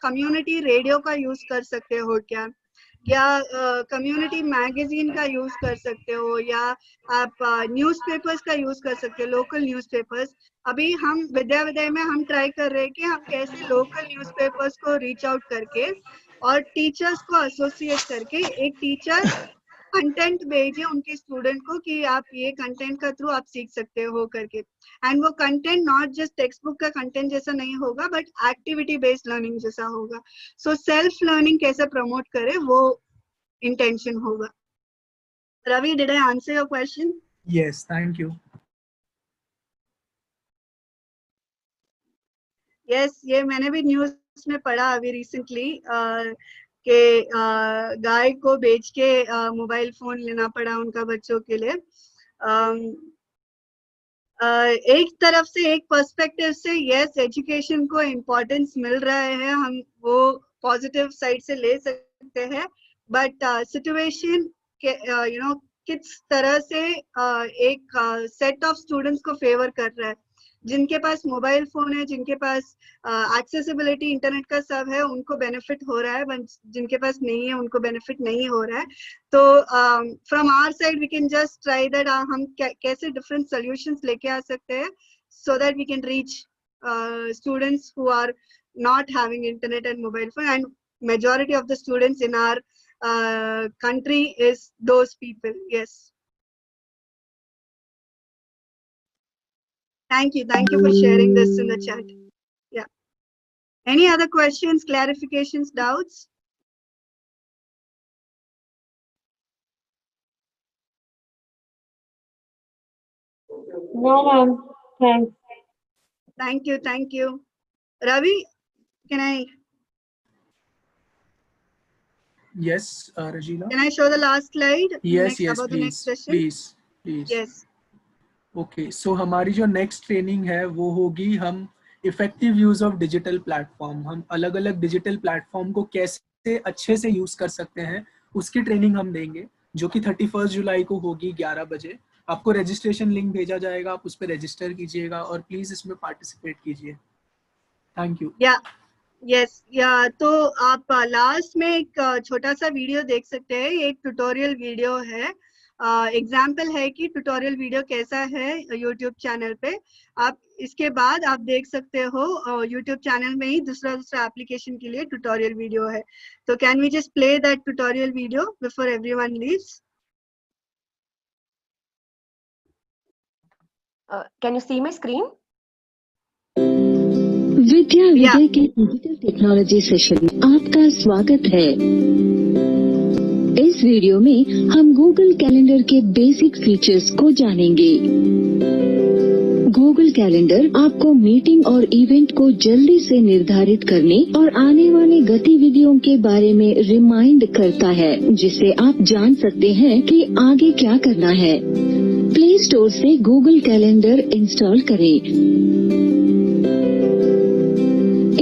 कम्युनिटी रेडियो का यूज कर सकते हो क्या, या कम्युनिटी मैगजीन का यूज कर सकते हो, या आप न्यूज़पेपर्स का यूज कर सकते हो, लोकल न्यूज़पेपर्स। अभी हम विद्या में हम ट्राई कर रहे हैं कि हम कैसे लोकल न्यूज़पेपर्स को रीच आउट करके और टीचर्स को एसोसिएट करके एक टीचर कंटेंट भेजे उनके स्टूडेंट को कि आप ये कंटेंट का थ्रू आप सीख सकते हो करके। एंड वो content not just textbook का कंटेंट जैसा नहीं होगा, बट एक्टिविटी बेस्ड लर्निंग जैसा होगा। सो सेल्फ लर्निंग कैसे प्रमोट करे वो इंटेंशन होगा। Ravi, did I answer your question? Yes, thank you. Yes, ये मैंने भी न्यूज में पढ़ा अभी रिसेंटली कि गाय को बेच के मोबाइल फोन लेना पड़ा उनका बच्चों के लिए। एक तरफ से, एक पर्सपेक्टिव से यस, एजुकेशन को इम्पोर्टेंस मिल रहा है, हम वो पॉजिटिव साइड से ले सकते हैं, बट सिचुएशन के किस तरह से एक सेट ऑफ स्टूडेंट्स को फेवर कर रहा है। जिनके पास मोबाइल फोन है, जिनके पास एक्सेसिबिलिटी इंटरनेट का सब है, उनको बेनिफिट हो रहा है, जिनके पास नहीं है उनको बेनिफिट नहीं हो रहा है। तो from our side we can just try that हम कैसे डिफरेंट सॉल्यूशंस लेके आ सकते हैं so that we can reach students who are not having internet and mobile phone, and majority of the students in our country is those people. Yes. Thank you for sharing this in the chat. Yeah. Any other questions, clarifications, doubts? No, ma'am. Thanks. Thank you. Ravi, can I Yes, Regina. Can I show the last slide? Yes, yes, about please, the next session? please. Yes. Okay, so हमारी जो नेक्स्ट ट्रेनिंग है वो होगी हम effective use of digital platform. हम अलग अलग डिजिटल प्लेटफॉर्म को कैसे अच्छे से यूज कर सकते हैं उसकी ट्रेनिंग हम देंगे, जो कि 31 जुलाई को होगी 11 बजे। आपको रजिस्ट्रेशन लिंक भेजा जाएगा, आप उस पर रजिस्टर कीजिएगा और प्लीज इसमें पार्टिसिपेट कीजिए। Thank you. या तो आप लास्ट में एक छोटा सा वीडियो देख सकते हैं, एक ट्यूटोरियल वीडियो है, एग्जाम्पल है कि ट्यूटोरियल वीडियो कैसा है यूट्यूब चैनल पे। आप इसके बाद आप देख सकते हो यूट्यूब चैनल में ही दूसरा एप्लीकेशन के लिए ट्यूटोरियल वीडियो है। तो can we just play that tutorial video before everyone leaves? Can you see my screen? Vidya Vijay के डिजिटल टेक्नोलॉजी सेशन में आपका स्वागत है। इस वीडियो में हम गूगल कैलेंडर के बेसिक फीचर्स को जानेंगे। गूगल कैलेंडर आपको मीटिंग और इवेंट को जल्दी से निर्धारित करने और आने वाली गतिविधियों के बारे में रिमाइंड करता है, जिससे आप जान सकते हैं कि आगे क्या करना है। प्ले स्टोर से गूगल कैलेंडर इंस्टॉल करें।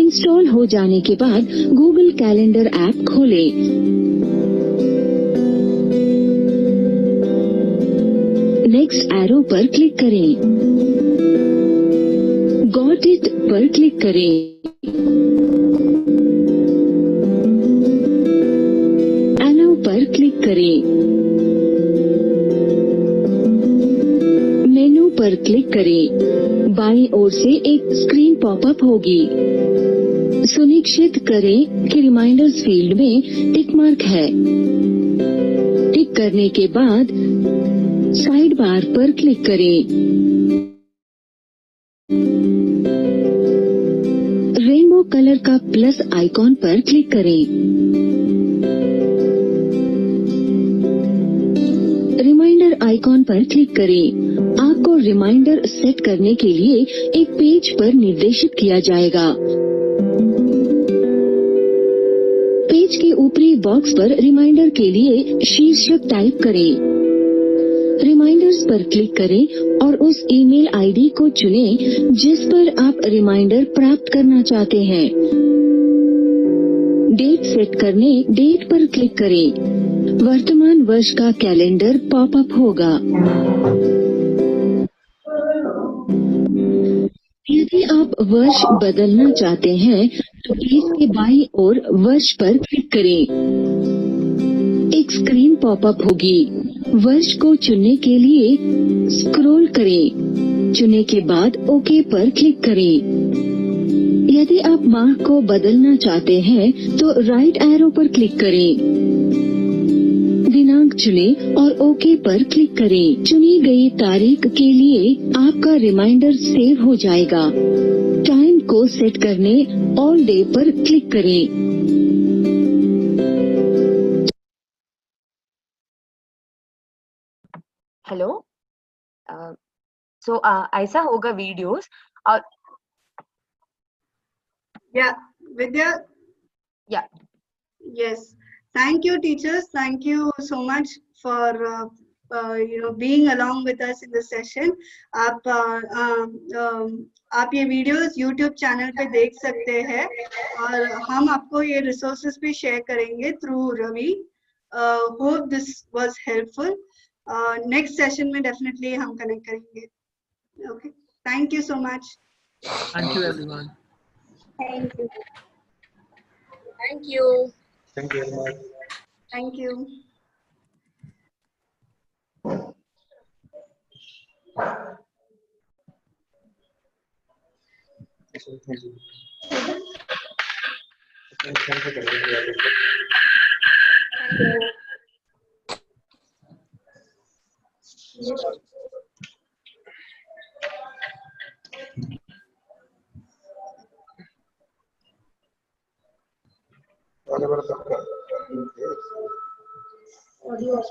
इंस्टॉल हो जाने के बाद गूगल कैलेंडर ऐप खोलें। नेक्स्ट एरो पर क्लिक करें। गॉट इट पर क्लिक करें। अलाउ पर क्लिक करें। मेनू पर क्लिक करें। बाईं ओर से एक स्क्रीन पॉपअप होगी। सुनिश्चित करें कि रिमाइंडर्स फील्ड में टिक मार्क है। टिक करने के बाद साइड बार पर क्लिक करें। रेनबो कलर का प्लस आइकॉन पर क्लिक करें। रिमाइंडर आइकॉन पर क्लिक करें। आपको रिमाइंडर सेट करने के लिए एक पेज पर निर्देशित किया जाएगा। पेज के ऊपरी बॉक्स पर रिमाइंडर के लिए शीर्षक टाइप करें। रिमाइंडर्स पर क्लिक करें और उस ईमेल आईडी को चुनें जिस पर आप रिमाइंडर प्राप्त करना चाहते हैं। डेट सेट करने डेट पर क्लिक करें। वर्तमान वर्ष का कैलेंडर पॉपअप होगा। यदि आप वर्ष बदलना चाहते हैं तो पेज के बाईं ओर वर्ष पर क्लिक करें। एक स्क्रीन पॉपअप होगी। वर्ष को चुनने के लिए स्क्रॉल करें। चुने के बाद ओके पर क्लिक करें। यदि आप माह को बदलना चाहते हैं तो राइट एरो पर क्लिक करें। दिनांक चुनें और ओके पर क्लिक करें। चुनी गई तारीख के लिए आपका रिमाइंडर सेव हो जाएगा। टाइम को सेट करने ऑल डे पर क्लिक करें। हेलो। सो ऐसा होगा वीडियोस और Yeah, Vidya. Yeah. Yes. Thank you, teachers. Thank you so much for being along with us in the session. आप ये वीडियोस YouTube चैनल पे देख सकते हैं और हम आपको ये रिसोर्सेज भी शेयर करेंगे through Ravi. Hope this was helpful. Next session में definitely हम कनेक्ट करेंगे. Okay. Thank you so much. Thank you, everyone. Thank you. Thank you. Thank you very much. Thank you. Audio